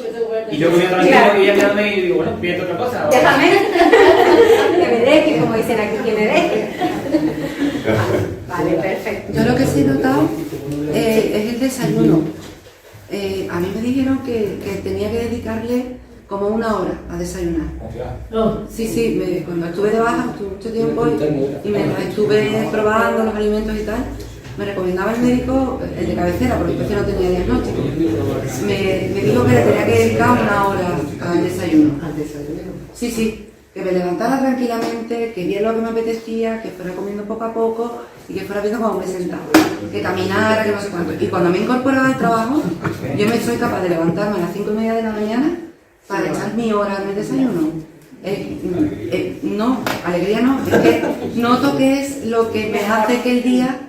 y yo comiendo tranquilo, y ella mirándome y digo, bueno, pídete otra cosa. Déjame, que me deje, como dicen aquí, que me deje. Vale, perfecto. Yo lo que sí he notado es el desayuno. A mí me dijeron que tenía que dedicarle como 1 hora a desayunar. Sí, cuando estuve de baja, estuve mucho tiempo y mientras estuve probando los alimentos y tal, me recomendaba el médico, el de cabecera, porque entonces no tenía diagnóstico. Me dijo que le tenía que dedicar 1 hora al desayuno. Sí, que me levantara tranquilamente, que viera lo que me apetecía, que fuera comiendo poco a poco y que fuera viendo cómo me sentaba, que caminara, que no sé cuánto. Y cuando me incorporaba al trabajo, yo me soy capaz de levantarme a las 5:30 de la mañana para echar mi hora en el desayuno. No, alegría no, es que noto que es lo que me hace que el día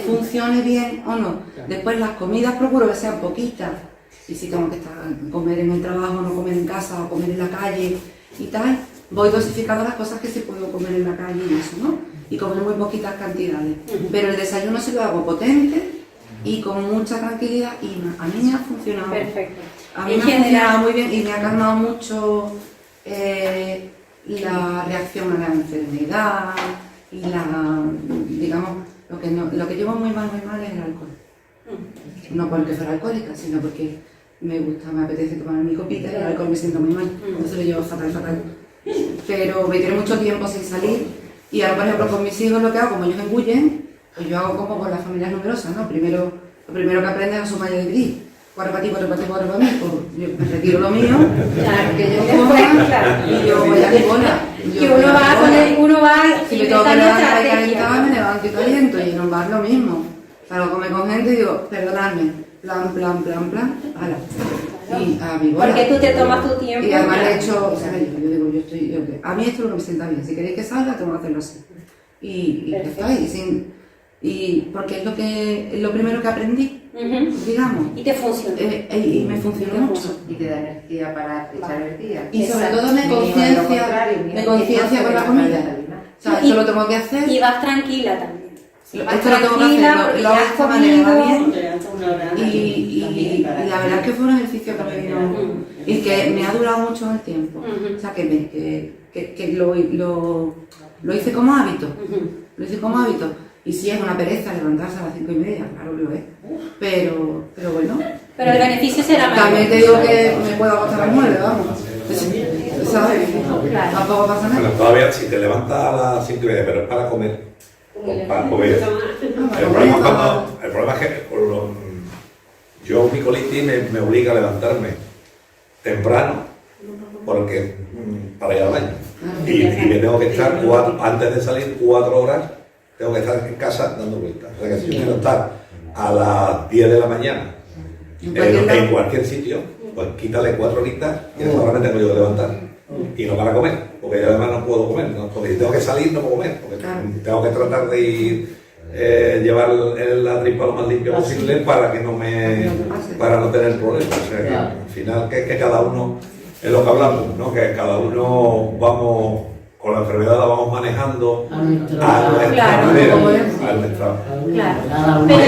funcione bien o no. Después las comidas procuro que sean poquitas, y si tengo que comer en el trabajo, no comer en casa o comer en la calle y tal, voy dosificando las cosas que sí puedo comer en la calle y eso, ¿no? Y comer muy poquitas cantidades. Pero el desayuno sí lo hago potente y con mucha tranquilidad, y a mí me ha funcionado. Perfecto. A mí me ha funcionado muy bien y me ha calmado mucho la reacción a la enfermedad y digamos, lo que llevo muy mal es el alcohol. No porque fuera alcohólica, sino porque me apetece tomar mi copita y el alcohol me siento muy mal. Entonces lo llevo fatal. Pero me tiene mucho tiempo sin salir, y ahora, por ejemplo, con mis hijos lo que hago, como ellos engullen, pues yo hago como con las familias numerosas, ¿no? Lo primero que aprendes es a sumar y a dividir. 4 para ti, 4 para ti, 4 para mí, pues yo me retiro lo mío, que ellos coman, y yo voy a mi bola. Que uno va si me tengo que levantar y calentar, me levanto y caliento, y en un bar lo mismo. Salgo a comer con gente y digo, perdonadme, plan, ala. Y a mi bola. Porque tú te tomas tu tiempo. Y además le he hecho, o sea, yo digo, a mí esto es lo que me sienta bien, si queréis que salga, tengo que hacerlo así. Y ya está, y porque es lo primero que aprendí, digamos. Y te funciona. Y me funcionó mucho. Y te da energía para echar el día. Y sobre todo me conciencia con la comida. O sea, esto lo tengo que hacer. Y vas tranquila también. Esto lo tengo que hacer, lo hago de esta manera, va bien. Y la verdad es que fue un ejercicio que me vino y que me ha durado mucho el tiempo. O sea, que lo hice como hábito. Lo hice como hábito. Y sí, es una pereza levantarse a las 5:30, claro que lo es. Pero bueno. Pero el beneficio será mayor. También te digo que me puedo acostar a las 9, vamos. ¿Sabes? Tampoco pasa nada. Bueno, todavía si te levantas a las 5:30, pero es para comer. Para comer. El problema es que yo mi colitis me obliga a levantarme temprano porque para ir al baño. Y me tengo que estar antes de salir 4 horas, tengo que estar en casa dando vueltas. O sea que si yo quiero estar a las 10 de la mañana en cualquier sitio, pues quítale 4 horitas y ahora me tengo yo que levantar. Y no para comer, porque yo además no puedo comer, ¿no? Porque si tengo que salir no puedo comer, porque tengo que tratar de ir, llevar la tripa lo más limpio posible para que para no tener problemas. O sea, que al final que cada uno, es lo que hablamos, ¿no? Que cada uno vamos, con la enfermedad la vamos manejando a nuestra manera. Claro. Pero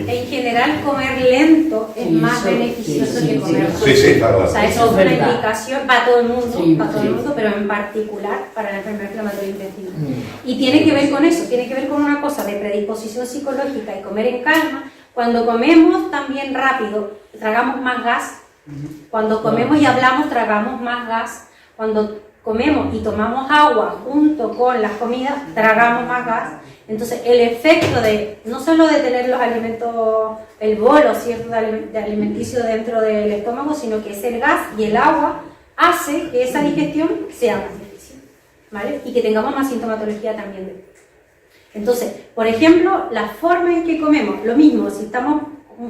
en general comer lento es más beneficioso que comer rápido. Sí, claro. O sea, eso es una indicación para todo el mundo, pero en particular para la enfermedad inflamatoria intestinal. Y tiene que ver con eso, tiene que ver con una cosa de predisposición psicológica y comer en calma. Cuando comemos también rápido, tragamos más gas. Cuando comemos y hablamos, tragamos más gas. Cuando comemos y tomamos agua junto con las comidas, tragamos más gas. Entonces, el efecto de, no solo de tener los alimentos, el bolo, ¿cierto?, de alimenticio dentro del estómago, sino que es el gas y el agua hace que esa digestión sea más difícil, ¿vale? Y que tengamos más sintomatología también. Entonces, por ejemplo, la forma en que comemos, lo mismo, si estamos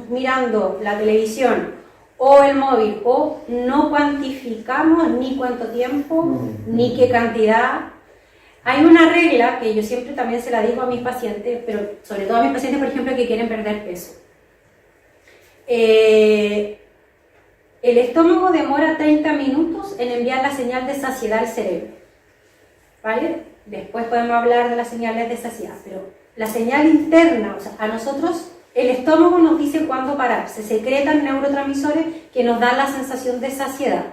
mirando la televisión o el móvil, o no cuantificamos ni cuánto tiempo, ni qué cantidad. Hay una regla que yo siempre también se la digo a mis pacientes, pero sobre todo a mis pacientes, por ejemplo, que quieren perder peso. El estómago demora 30 minutos en enviar la señal de saciedad al cerebro, ¿vale? Después podemos hablar de las señales de saciedad, pero la señal interna, o sea, a nosotros el estómago nos dice cuándo parar, se secretan neurotransmisores que nos dan la sensación de saciedad.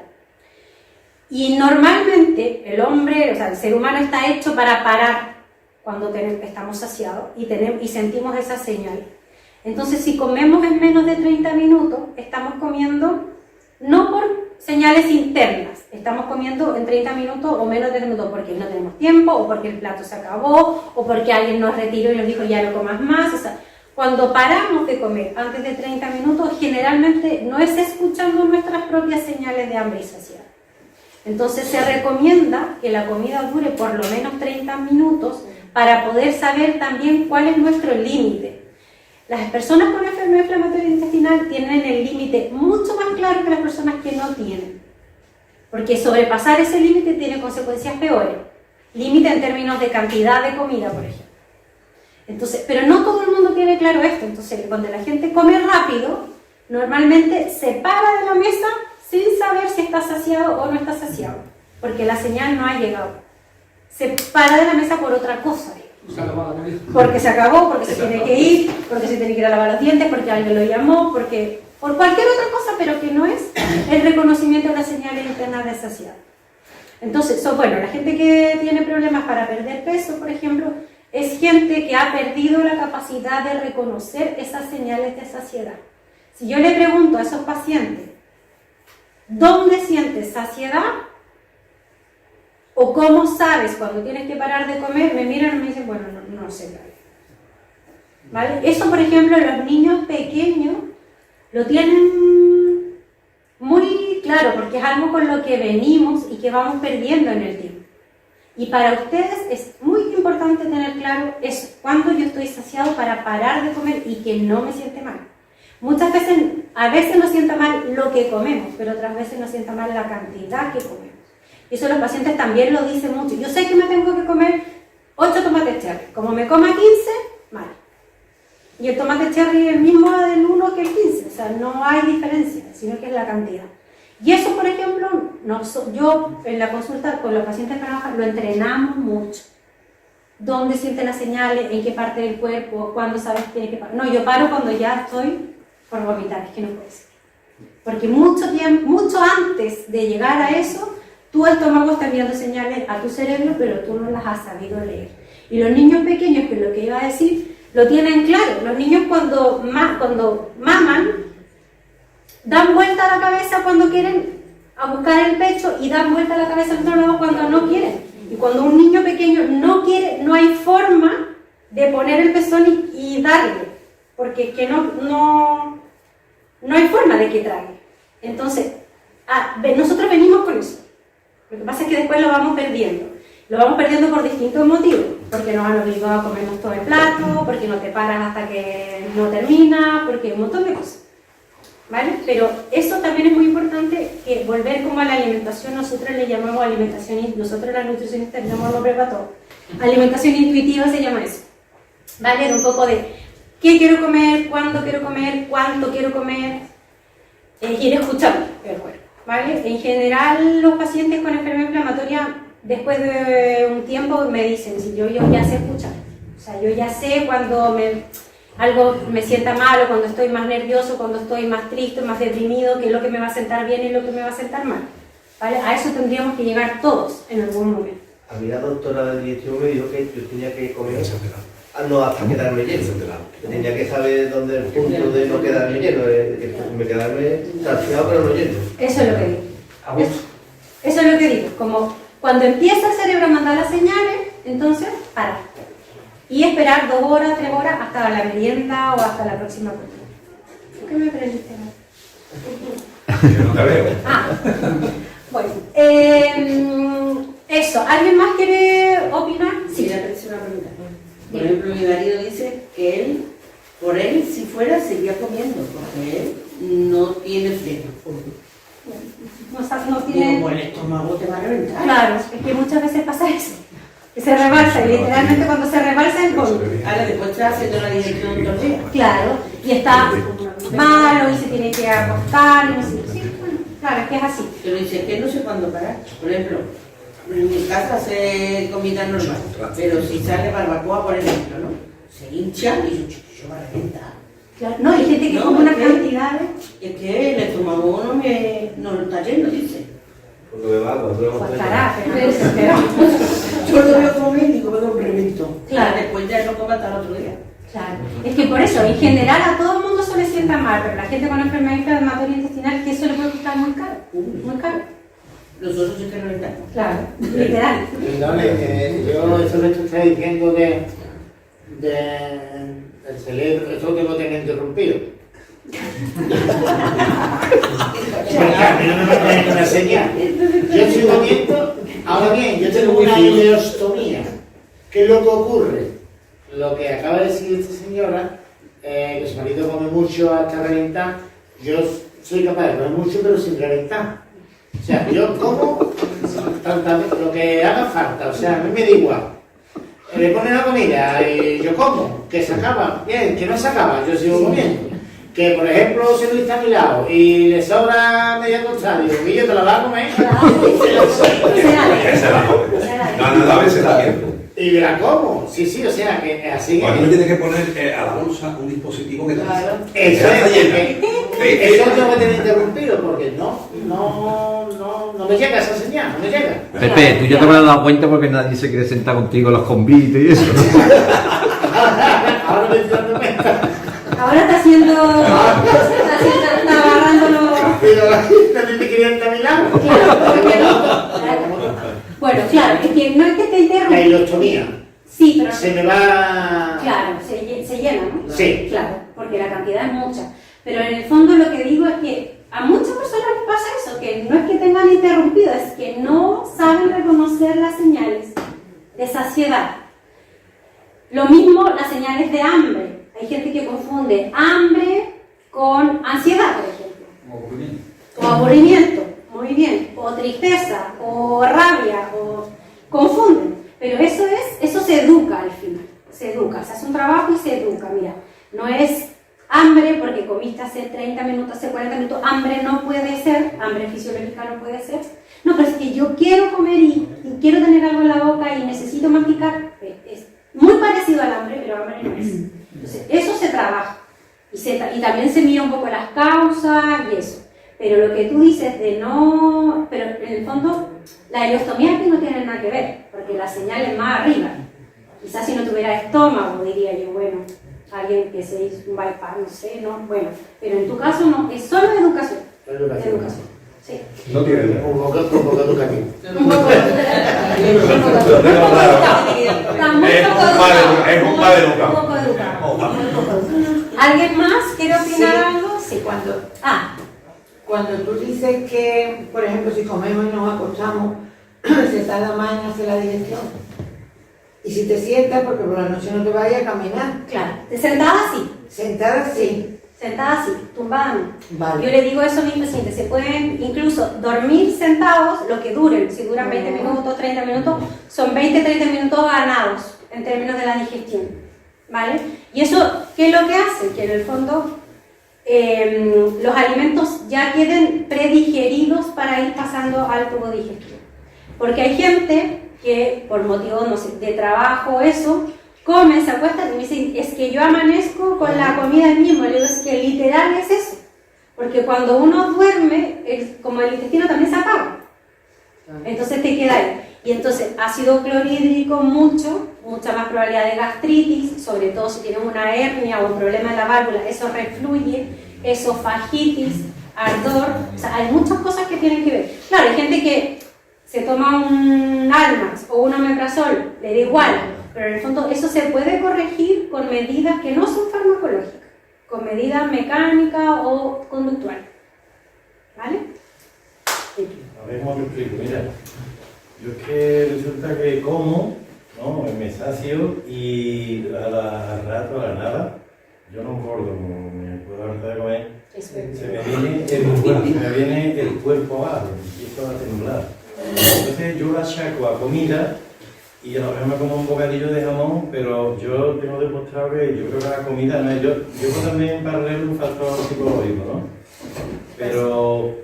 Y normalmente el hombre, o sea, el ser humano está hecho para parar cuando estamos saciados y sentimos esa señal. Entonces, si comemos en menos de 30 minutos, estamos comiendo no por señales internas, estamos comiendo en 30 minutos o menos de 30 minutos porque no tenemos tiempo, o porque el plato se acabó, o porque alguien nos retiró y nos dijo ya no comas más. O sea, cuando paramos de comer antes de 30 minutos, generalmente no es escuchando nuestras propias señales de hambre y saciedad. Entonces se recomienda que la comida dure por lo menos 30 minutos para poder saber también cuál es nuestro límite. Las personas con enfermedad inflamatoria intestinal tienen el límite mucho más claro que las personas que no tienen, porque sobrepasar ese límite tiene consecuencias peores. Límite en términos de cantidad de comida, por ejemplo. Entonces, pero no todo el mundo tiene claro esto. Entonces, cuando la gente come rápido, normalmente se para de la mesa sin saber si está saciado o no está saciado, porque la señal no ha llegado. Se para de la mesa por otra cosa. Porque se acabó, porque se tiene que ir, porque se tiene que ir a lavar los dientes, porque alguien lo llamó, porque por cualquier otra cosa, pero que no es el reconocimiento de las señales internas de saciado. Entonces, bueno, la gente que tiene problemas para perder peso, por ejemplo, es gente que ha perdido la capacidad de reconocer esas señales de saciedad. Si yo le pregunto a esos pacientes, ¿dónde sientes saciedad? ¿O cómo sabes cuando tienes que parar de comer? Me miran y me dicen, bueno, no sé. ¿Vale? Eso, por ejemplo, los niños pequeños lo tienen muy claro, porque es algo con lo que venimos y que vamos perdiendo en el tiempo. Y para ustedes es muy importante tener claro eso, cuando yo estoy saciado para parar de comer y que no me siente mal. Muchas veces, a veces nos sienta mal lo que comemos, pero otras veces nos sienta mal la cantidad que comemos. Y eso los pacientes también lo dicen mucho. Yo sé que me tengo que comer 8 tomates cherry. Como me coma 15, mal. Y el tomate cherry es el mismo del 1 que el 15. O sea, no hay diferencia, sino que es la cantidad. Y eso, por ejemplo, yo en la consulta con los pacientes naranjas lo entrenamos mucho. ¿Dónde sienten las señales? ¿En qué parte del cuerpo? ¿Cuándo sabes que tienes que parar? No, yo paro cuando ya estoy por vomitar, es que no puede ser. Porque mucho antes de llegar a eso, tu estómago está enviando señales a tu cerebro, pero tú no las has sabido leer. Y los niños pequeños, que es lo que iba a decir, lo tienen claro. Los niños cuando maman, dan vuelta a la cabeza cuando quieren a buscar el pecho y dan vuelta a la cabeza al otro lado cuando no quieren. Y cuando un niño pequeño no quiere, no hay forma de poner el pezón y darle, porque es que no hay forma de que trague. Entonces, nosotros venimos con eso. Lo que pasa es que después lo vamos perdiendo. Lo vamos perdiendo por distintos motivos, porque nos han obligado a comernos todo el plato, porque no te paras hasta que no termina, porque un montón de cosas. ¿Vale? Pero eso también es muy importante, que volver como a la alimentación, nosotros le llamamos alimentación, nosotros las nutricionistas le llamamos nombre para todo. Alimentación intuitiva se llama eso. ¿Vale? Un poco de qué quiero comer, cuándo quiero comer, cuánto quiero comer, y ir escuchando el cuerpo. ¿Vale? En general, los pacientes con enfermedad inflamatoria, después de un tiempo, me dicen, si yo ya sé escuchar. O sea, yo ya sé cuando algo me sienta mal, o cuando estoy más nervioso, cuando estoy más triste, más deprimido, qué es lo que me va a sentar bien y lo que me va a sentar mal. ¿Vale? A eso tendríamos que llegar todos en algún momento. A mí la doctora de digestión me dijo que yo tenía que comer no hasta quedarme lleno. Tenía que saber dónde el punto de no quedarme lleno, de quedarme saciado pero no lleno. Eso es lo que digo. Eso es lo que digo. Como cuando empieza el cerebro a mandar las señales, entonces para. Y esperar 2 horas, 3 horas hasta la merienda o hasta la próxima comida. ¿Por qué me prendiste? Yo no te veo. Bueno. Eso. ¿Alguien más quiere opinar? Sí, le aparece una pregunta. Por ejemplo, mi marido dice que por él, si fuera, seguía comiendo, porque él no tiene freno. No tiene... Digo, el estómago te va a reventar. Claro, es que muchas veces pasa eso. Que se rebalsa, y literalmente cuando se rebalsa el gol. Ahora después está haciendo la digestión todo el día. Claro, y está malo y se tiene que acostar y no sé. Sí, bueno, claro, es que es así. Pero dice que no sé cuándo parar. Por ejemplo, en mi casa se comida normal, pero si sale barbacoa, por ejemplo, ¿no? Se hincha y su chiquillo va a reventar. Claro, no, hay gente que come unas cantidades. Es que el estómago no lo está lleno, dice. Porque me va agua, Pues carajo, yo lo veo comer y digo, me complemento. Claro. Después ya no come hasta el otro día. Claro, es que por eso, en general a todo el mundo se le sienta mal, pero la gente con enfermedad inflamatoria intestinal, que eso le puede costar muy caro, muy caro. Nosotros sí que reventamos. Claro, literal. Yo eso que tú estás diciendo del cerebro, eso que lo tengo interrumpido. Porque a mí no me ponen una señal. Yo estoy comiendo, ahora bien, yo tengo una ileostomía, ¿Qué es lo que ocurre? Lo que acaba de decir esta señora, que su marido come mucho hasta reventar, yo soy capaz de comer mucho pero sin reventar. O sea, yo como lo que haga falta, o sea, a mí me da igual. Le ponen la comida y yo como, que se acaba, bien, que no se acaba, yo sigo comiendo. Que por ejemplo, si Luis está a mi lado y le sobra media tostada, digo, Guillo, ¿te la vas a comer? No, a veces da tiempo. Y me la como, sí, o sea, que así que... Cuando tú tienes que poner a la bolsa un dispositivo que te Claro. Eso Eso tengo que tener es interrumpido porque no me llega esa señal, no me llega. Pepe, tú ya te habrás dado cuenta porque nadie se quiere sentar contigo en los convites y eso. Ahora me estoy dando cuenta. Ahora está agarrando los... Pero la gente también te quería estar a mi lado. Claro, porque no. Bueno, claro, es que no es que te interrumpa. La hilostomía. Sí, pero... Se me va... Claro, se llena, ¿no? Sí. Claro, porque la cantidad es mucha. Pero en el fondo lo que digo es que a muchas personas les pasa eso, que no es que tengan interrumpido, es que no saben reconocer las señales de saciedad. Lo mismo las señales de hambre. Hay gente que confunde hambre con ansiedad, por ejemplo. O aburrimiento, muy bien. O tristeza, o rabia, o confunden. Pero eso se educa al final. Se educa, se hace un trabajo y se educa. Mira, no es hambre porque comiste hace 30 minutos, hace 40 minutos. Hambre no puede ser, hambre fisiológica no puede ser. No, pero es que yo quiero comer y quiero tener algo en la boca y necesito masticar. Es muy parecido al hambre, pero hambre no es. Entonces, eso se trabaja. Y también se mira un poco las causas y eso. Pero lo que tú dices de no... Pero en el fondo, la ileostomía aquí no tiene nada que ver, porque la señal es más arriba. Quizás si no tuviera estómago, diría yo, bueno, alguien que se hizo un bypass, no sé, no, bueno. Pero en tu caso no, es solo educación. Educación. Sí. No tiene un poco educativo. Un poco es un mal educado. Un poco educado. ¿Alguien más quiere opinar algo? Sí, Cuando tú dices que, por ejemplo, si comemos y nos acostamos, se tarda más en hacer la digestión. Y si te sientas, porque por la noche no te vayas a caminar. Claro, sentada sí. Sentada sí. Sentada sí, tumbada no. Vale. Yo le digo eso a mis pacientes, se pueden incluso dormir sentados, lo que duren, si duran 20 minutos, 30 minutos, son 20-30 minutos ganados en términos de la digestión, ¿vale? Y eso, ¿qué es lo que hace? Que en el fondo los alimentos ya queden predigeridos para ir pasando al tubo digestivo. Porque hay gente que por motivos, no sé, de trabajo o eso, come, se acuesta y me dicen, es que yo amanezco con la comida del mismo. Le digo, es que literal es eso. Porque cuando uno duerme, como el intestino también se apaga. Entonces te queda ahí. Y entonces ácido clorhídrico mucha más probabilidad de gastritis, sobre todo si tienes una hernia o un problema en la válvula, eso refluye, esofagitis, ardor, o sea, hay muchas cosas que tienen que ver. Claro, hay gente que se toma un Almax o un omeprazol, le da igual, pero en el fondo eso se puede corregir con medidas que no son farmacológicas, con medidas mecánicas o conductuales. ¿Vale? A ver cómo te explico, mira. Yo es que resulta que como, ¿no? Me sacio y al rato, a la nada, yo no engordo, me puedo hartar de comer, se me viene el cuerpo abajo, empiezo a temblar. Entonces yo la achaco a comida y a lo mejor me como un bocadillo de jamón, pero yo tengo demostrado que yo creo que la comida no es... Yo creo también en paralelo un factor psicológico, ¿no? Pero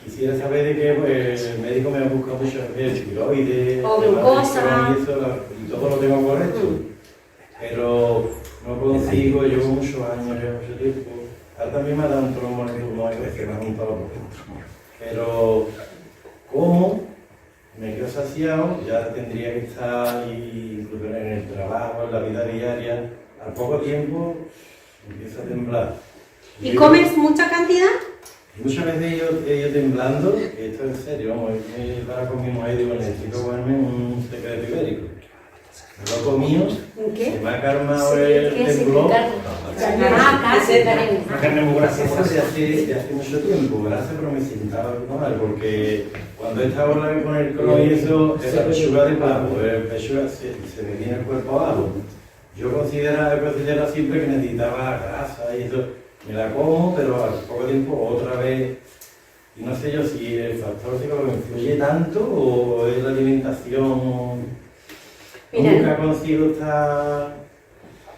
quisiera saber de que pues, el médico me ha buscado mucho tiroides, o glucosa, y todo lo tengo correcto, pero no consigo, llevo muchos años, llevo mucho tiempo. Ahora también me ha dado un trombo en el pulmón que me ha juntado por dentro. Pero como me quedo saciado, ya tendría que estar incluso en el trabajo, en la vida diaria. Al poco tiempo empiezo a temblar. ¿Y comes mucha cantidad? Muchas veces he ido temblando, esto es serio, vamos, para con mi mujer digo, necesito comerme un secreto ibérico. loco mío, ¿Qué? se me ha calmado el temblor. Una carne muy grasa. Eso de hace mucho tiempo, grasa, pero me sentaba mal, porque cuando estaba con el crono y eso, era pechuga de pavo, pechuga se me viene el cuerpo abajo. Yo considero siempre que necesitaba grasa y eso, me la como, pero al poco tiempo otra vez. Y no sé yo si el factor psicológico influye tanto o es la alimentación. Mira, Nunca consigo estar.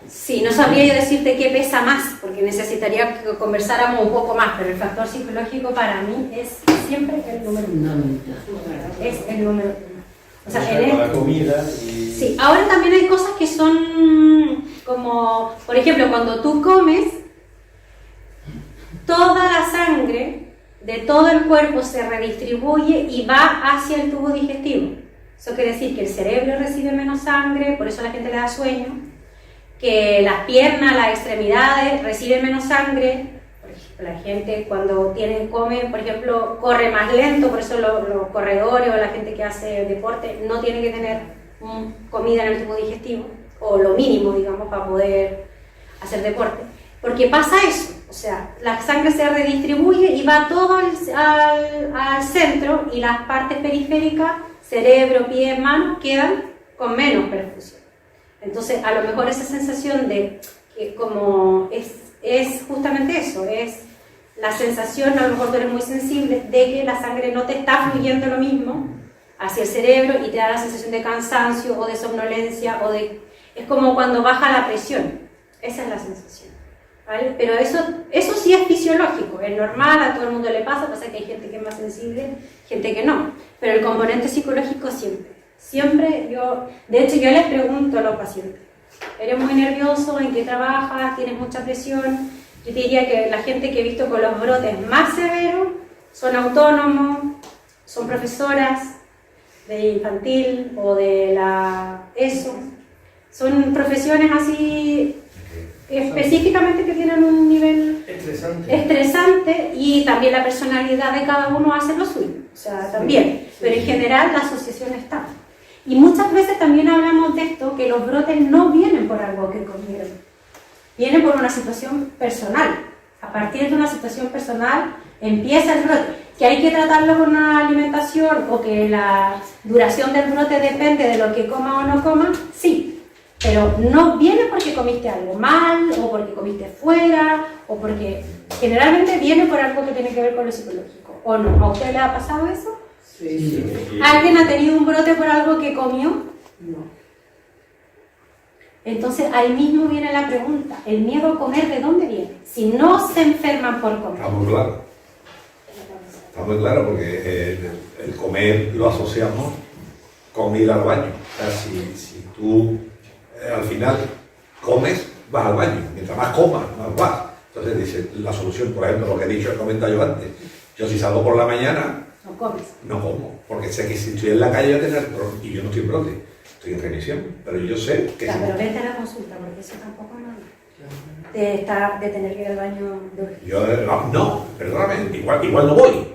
Sí, no sabría yo decirte qué pesa más, porque necesitaría que conversáramos un poco más, pero el factor psicológico para mí es siempre el número uno. Es el número uno. O sea, la comida y... Sí, ahora también hay cosas que son como, por ejemplo, cuando tú comes, toda la sangre de todo el cuerpo se redistribuye y va hacia el tubo digestivo. Eso quiere decir que el cerebro recibe menos sangre, por eso a la gente le da sueño, que las piernas, las extremidades reciben menos sangre. Por ejemplo, la gente cuando come, por ejemplo, corre más lento, por eso los corredores o la gente que hace deporte no tiene que tener comida en el tubo digestivo, o lo mínimo, digamos, para poder hacer deporte. Porque pasa eso, o sea, la sangre se redistribuye y va todo al centro, y las partes periféricas, cerebro, pies, manos, quedan con menos perfusión. Entonces, a lo mejor esa sensación de que como es justamente eso, es la sensación, a lo mejor tú eres muy sensible, de que la sangre no te está fluyendo lo mismo hacia el cerebro y te da la sensación de cansancio o de somnolencia, es como cuando baja la presión, esa es la sensación, ¿vale? Pero eso sí es fisiológico, es normal, a todo el mundo le pasa que hay gente que es más sensible, gente que no, pero el componente psicológico siempre, de hecho yo les pregunto a los pacientes, ¿eres muy nervioso? ¿En qué trabajas? ¿Tienes mucha presión? Yo te diría que la gente que he visto con los brotes más severos son autónomos, son profesoras de infantil o de la ESO, son profesiones así específicamente que tienen un nivel estresante, y también la personalidad de cada uno hace lo suyo, o sea, también, pero en general la asociación está. Y muchas veces también hablamos de esto, que los brotes no vienen por algo que comieron, vienen por una situación personal. A partir de una situación personal empieza el brote, que hay que tratarlo con una alimentación o que la duración del brote depende de lo que coma o no coma, sí, pero no viene porque comiste algo mal o porque comiste fuera o porque generalmente viene por algo que tiene que ver con lo psicológico, ¿o no? ¿A usted le ha pasado eso? Sí. ¿Alguien ha tenido un brote por algo que comió? No. Entonces ahí mismo viene la pregunta, ¿el miedo a comer de dónde viene? Si no se enferman por comer. Está muy claro. Está muy claro porque el comer lo asociamos con ir al baño. O sea, si tú al final comes, vas al baño. Mientras más comas, más vas. Entonces dice, la solución, por ejemplo, lo que he dicho, he comentado yo antes. Yo si salgo por la mañana, no comes. No como, porque sé que si estoy en la calle voy a tener brote, y yo no estoy en brote, estoy en remisión, pero yo sé que... Claro, pero vete a la consulta, porque eso tampoco es nada. De tener que ir al baño de urgencia. No, perdóname, igual no voy.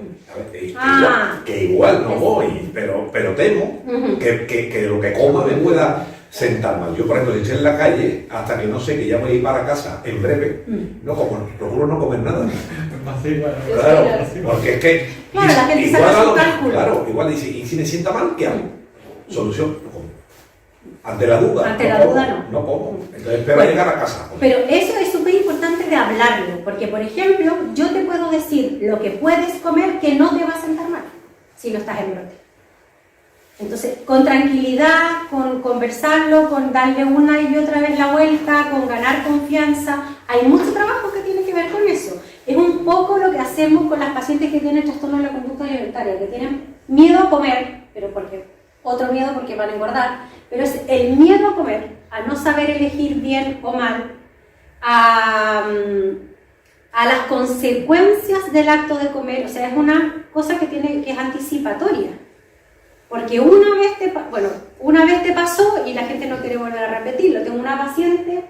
Igual no voy, pero temo que lo que coma me pueda sentar mal. Yo, por ejemplo, si estoy en la calle, hasta que no sé que ya voy a ir para casa en breve, no como, procuro no comer nada. Claro, porque es que... Claro, la gente saca su cálculo. Claro, igual dice, ¿y si me sienta mal, qué hago? Solución, no como. Ante la duda, no como. Entonces espero llegar a casa. Pero eso es súper importante de hablarlo, porque por ejemplo, yo te puedo decir lo que puedes comer que no te va a sentar mal, si no estás en brote. Entonces, con tranquilidad, con conversarlo, con darle una y otra vez la vuelta, con ganar confianza, hay mucho trabajo que tiene que ver con eso. Es un poco lo que hacemos con las pacientes que tienen trastorno de la conducta alimentaria, que tienen miedo a comer, pero otro miedo porque van a engordar, pero es el miedo a comer, a no saber elegir bien o mal, a las consecuencias del acto de comer. O sea, es una cosa que es anticipatoria. Porque una vez te pasó y la gente no quiere volver a repetirlo. Tengo una paciente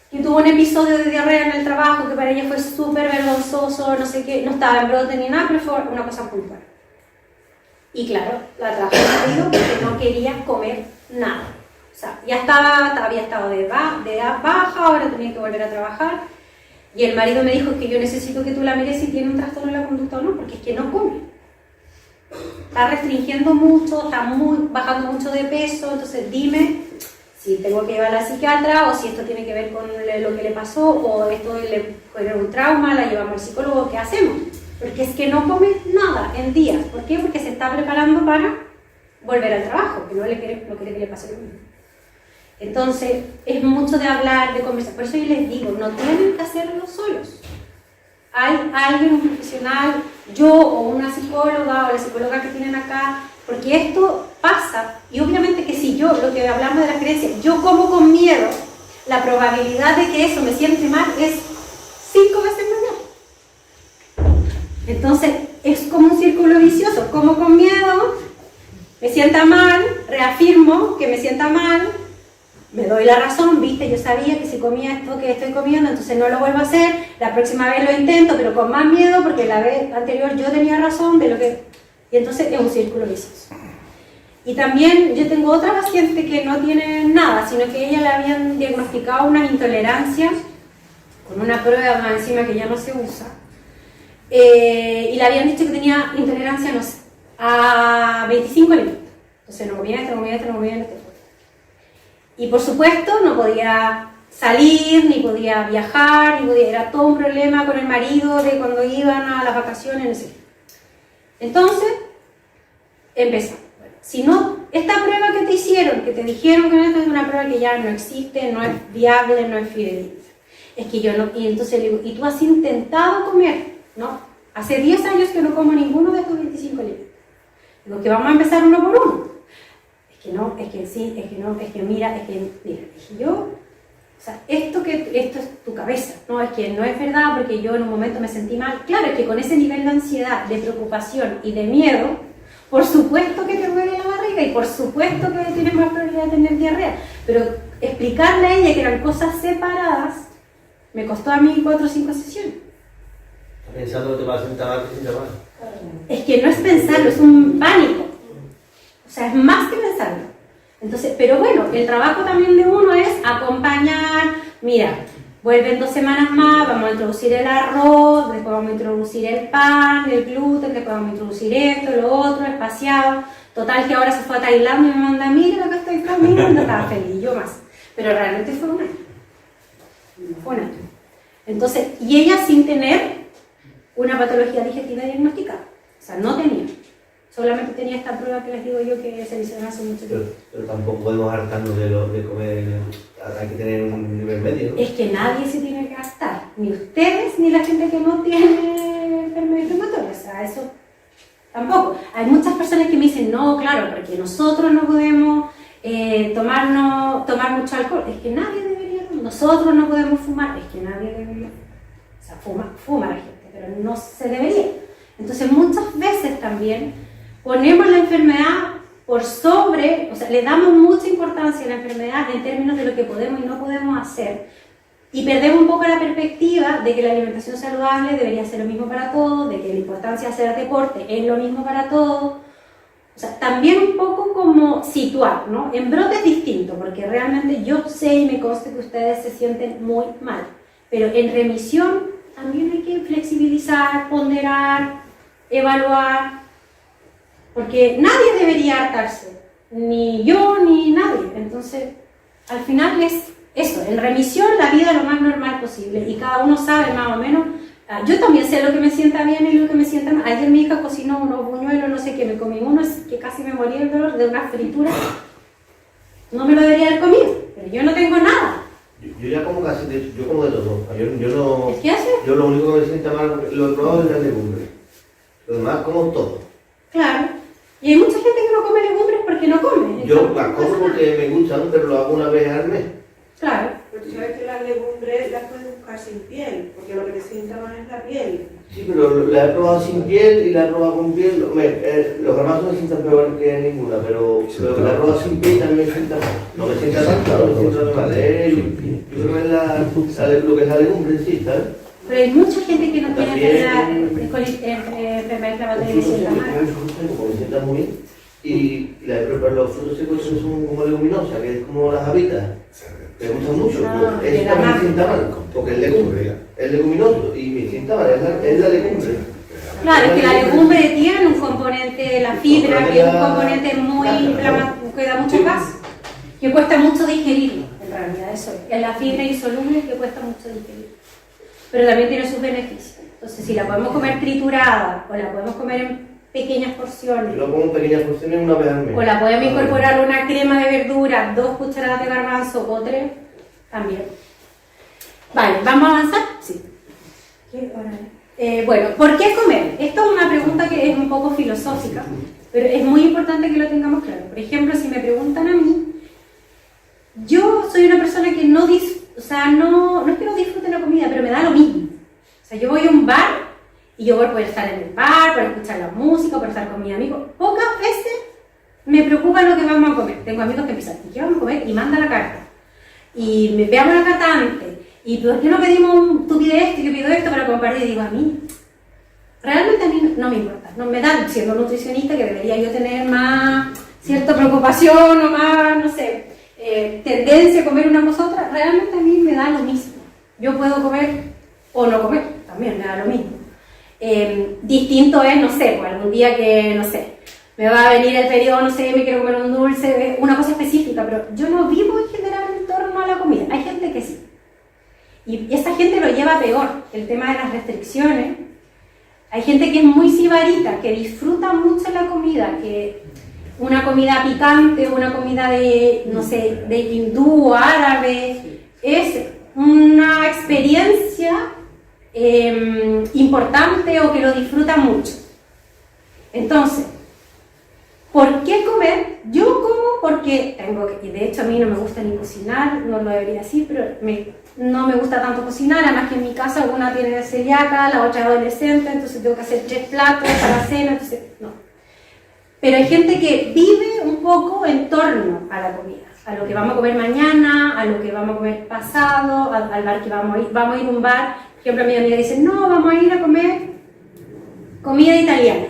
que tuvo un episodio de diarrea en el trabajo que para ella fue súper vergonzoso, no sé qué, no estaba en brote ni nada, pero fue una cosa puntual. Y claro, la trajo al marido porque no quería comer nada. O sea, había estado de baja, ahora tenía que volver a trabajar. Y el marido me dijo que yo necesito que tú la mires si tiene un trastorno de la conducta o no, porque es que no come. Está restringiendo mucho, está bajando mucho de peso, entonces dime si tengo que llevar a la psiquiatra o si esto tiene que ver con lo que le pasó o esto le fue un trauma, la llevamos al psicólogo, ¿qué hacemos? Porque es que no come nada en días. ¿Por qué? Porque se está preparando para volver al trabajo, que no quiere que le pase lo mismo. Entonces, es mucho de hablar, de conversar. Por eso yo les digo, no tienen que hacerlo solos. Hay alguien, un profesional, yo o una psicóloga o la psicóloga que tienen acá, porque esto pasa. Y obviamente que si yo, lo que hablamos de las creencias, yo como con miedo, la probabilidad de que eso me siente mal es 5 veces mayor. Entonces, es como un círculo vicioso. Como con miedo, me sienta mal, reafirmo que me sienta mal, me doy la razón, viste, yo sabía que si comía esto que estoy comiendo, entonces no lo vuelvo a hacer, la próxima vez lo intento, pero con más miedo, porque la vez anterior yo tenía razón de lo que... Y entonces es un círculo vicioso. Y también yo tengo otra paciente que no tiene nada, sino que ella le habían diagnosticado una intolerancia, con una prueba más encima que ya no se usa, y le habían dicho que tenía intolerancia, no sé, a 25 alimentos. Entonces no comía esto. Y por supuesto no podía salir, ni podía viajar, era todo un problema con el marido de cuando iban a las vacaciones, no sé. Entonces, empezó. Si no, esta prueba que te hicieron, que te dijeron que esta es una prueba que ya no existe, no es viable, no es fidedigna. Es que yo no, y entonces le digo, ¿y tú has intentado comer? No, hace 10 años que no como ninguno de estos 25 alimentos. Digo, que vamos a empezar uno por uno. Es que no, es que sí, es que no, es que mira, dije yo, o sea, esto es tu cabeza, no, es que no es verdad porque yo en un momento me sentí mal. Claro, es que con ese nivel de ansiedad, de preocupación y de miedo, por supuesto que te duele la barriga y por supuesto que tienes más probabilidad de tener diarrea, pero explicarle a ella que eran cosas separadas, me costó a mí 4 o 5 sesiones. Pensando que te vas a sentar mal, que sienta mal. Es que no es pensarlo, es un pánico. O sea, es más que pensarlo. Entonces, pero bueno, el trabajo también de uno es acompañar, mira, vuelven 2 semanas más, vamos a introducir el arroz, después vamos a introducir el pan, el gluten, después vamos a introducir esto, lo otro, espaciado. Total que ahora se fue a Tailandia y me manda, mira lo que estoy comiendo, estaba feliz, yo más. Pero realmente fue un año. Fue un año. Entonces, y ella sin tener una patología digestiva diagnosticada. O sea, no tenía. Solamente tenía esta prueba que les digo yo que se hicieron hace mucho tiempo. Pero tampoco podemos hartarnos de comer, hay que tener un nivel medio, ¿no? Es que nadie se tiene que gastar, ni ustedes ni la gente que no tiene enfermedad inflamatoria, o sea, eso tampoco. Hay muchas personas que me dicen, no, claro, porque nosotros no podemos tomar mucho alcohol, es que nadie debería, nosotros no podemos fumar, es que nadie debería, o sea, fuma la gente, pero no se debería. Entonces muchas veces también ponemos la enfermedad por sobre, o sea, le damos mucha importancia a la enfermedad en términos de lo que podemos y no podemos hacer y perdemos un poco la perspectiva de que la alimentación saludable debería ser lo mismo para todos, de que la importancia de hacer deporte es lo mismo para todos. O sea, también un poco como situar, ¿no? En brotes distintos, porque realmente yo sé y me consta que ustedes se sienten muy mal, pero en remisión también hay que flexibilizar, ponderar, evaluar, porque nadie debería hartarse, ni yo ni nadie. Entonces, al final es eso, en remisión la vida lo más normal posible y cada uno sabe más o menos. Yo también sé lo que me sienta bien y lo que me sienta mal. Ayer mi hija cocinó unos buñuelos, no sé qué, me comí uno que casi me moría el dolor de una fritura. No me lo debería haber comido, pero yo no tengo nada. Yo ya como casi, yo como de todo. Yo no. ¿Qué haces? Yo lo único que me sienta mal, lo he probado es la legumbre. Lo demás como todo. Claro. Y hay mucha gente que no come legumbres porque no come. Yo las como porque me gustan, pero lo hago una vez al mes. Claro. Pero tú sabes que las legumbres las puedes buscar sin piel, porque lo que te sienta mal es la piel. Sí, pero la he probado sin piel y la he probado con piel. Los garbanzos no me sientan peor que ninguna, pero la he probado sin piel también me sienta mal. No me sienta tanto, no me sienta mal. Yo creo que es lo que es la legumbre en sí, ¿sabes? Pero hay mucha gente que no tiene enfermedad inflamatoria y se sienta mal. Como me sienta muy bien. Y los frutos secos son como leguminosas, que es como las habitas. Me gusta mucho, pero eso también me sienta mal, porque es leguminoso y me sienta mal, es la legumbre. Claro, es que la legumbre tiene un componente, la fibra, que es un componente muy inflamatorio, que da mucho gas, que cuesta mucho digerirlo, en realidad eso es la fibra insoluble que cuesta mucho digerirlo. Pero también tiene sus beneficios. Entonces, si la podemos comer triturada o la podemos comer en pequeñas porciones, yo la pongo en pequeñas porciones una vez al mes. O la podemos incorporar a una crema de verdura, 2 cucharadas de garbanzo o 3, también. Vale, ¿vamos a avanzar? Sí. ¿Qué hora es? Bueno, ¿por qué comer? Esta es una pregunta que es un poco filosófica, pero es muy importante que lo tengamos claro. Por ejemplo, si me preguntan a mí, yo soy una persona que no es que no disfrute la comida, pero me da lo mismo. O sea, yo voy a un bar y yo voy a poder estar en el bar, poder escuchar la música, poder estar con mis amigos. Pocas veces me preocupa lo que vamos a comer. Tengo amigos que empiezan, ¿y qué vamos a comer? Y mandan la carta. Y me veamos la carta antes. ¿Y por qué no pedimos tú pides esto y yo pido esto para compartir? Y digo, a mí no me importa. No me da, siendo nutricionista, que debería yo tener más cierta preocupación o más, no sé, tendencia a comer una cosa u otra. Realmente a mí me da lo mismo. Yo puedo comer o no comer, también me da lo mismo. Distinto es, no sé, pues algún día que, no sé, me va a venir el periodo, no sé, me quiero comer un dulce, una cosa específica, pero yo no vivo en general en torno a la comida. Hay gente que sí. Y esa gente lo lleva peor, el tema de las restricciones. Hay gente que es muy sibarita, que disfruta mucho la comida, que una comida picante, una comida de, no sé, de hindú o árabe, es una experiencia importante o que lo disfruta mucho. Entonces, ¿por qué comer? Yo como porque tengo que, y de hecho a mí no me gusta ni cocinar, no lo debería decir, pero no me gusta tanto cocinar, además que en mi casa una tiene celíaca, la otra es adolescente, entonces tengo que hacer 3 platos para la cena, entonces no. Pero hay gente que vive un poco en torno a la comida, a lo que vamos a comer mañana, a lo que vamos a comer pasado, al bar que vamos a ir a un bar. Por ejemplo, mi amiga dice, no, vamos a ir a comer comida italiana.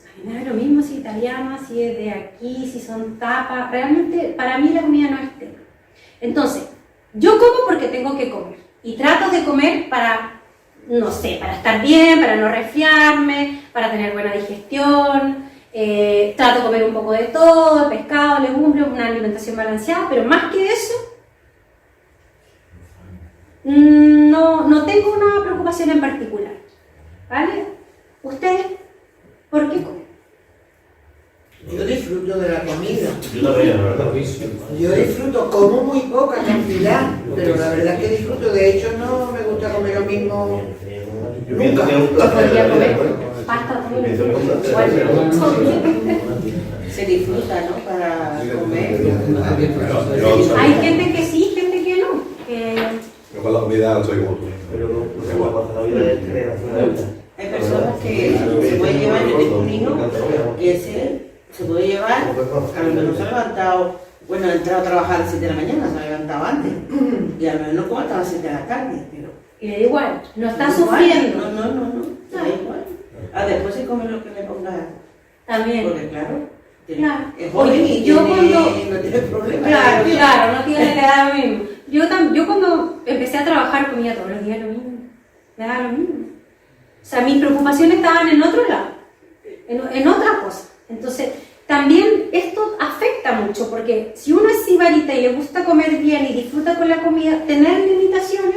A mí me da lo mismo si es italiana, si es de aquí, si son tapas. Realmente, para mí la comida no es tema. Entonces, yo como porque tengo que comer. Y trato de comer para, no sé, para estar bien, para no resfriarme, para tener buena digestión. Trato de comer un poco de todo, pescado, legumbres, una alimentación balanceada, pero más que eso, no tengo una preocupación en particular, ¿vale? ¿Ustedes por qué comen? Yo disfruto de la comida. Yo también, la verdad. Yo disfruto, como muy poca cantidad, pero la verdad es que disfruto. De hecho, no me gusta comer lo mismo. Yo pienso que es un placer. Pasta Se disfruta, ¿no? Para comer. Hay gente que sí, gente que no. Yo con la comida soy como tú. Pero no pasa la vida de creación. Hay personas que se pueden llevar, yo tengo un hijo que se puede llevar, a lo mejor se ha levantado, bueno, ha entrado a trabajar a las 7 de la mañana, se ha levantado antes, y a lo mejor no come hasta las 7 de la tarde, pero... Y le da igual, no está sufriendo. No, da igual. Después se come lo que le ponga. También. Porque claro, Claro. es joven y yo no tiene problema. Claro, no tiene que dar lo mismo. Yo cuando empecé a trabajar comía todos los días lo mismo. Me daba lo mismo. O sea, mis preocupaciones estaban en otro lado, en otra cosa. Entonces, también esto afecta mucho, porque si uno es sibarita y le gusta comer bien y disfruta con la comida, tener limitaciones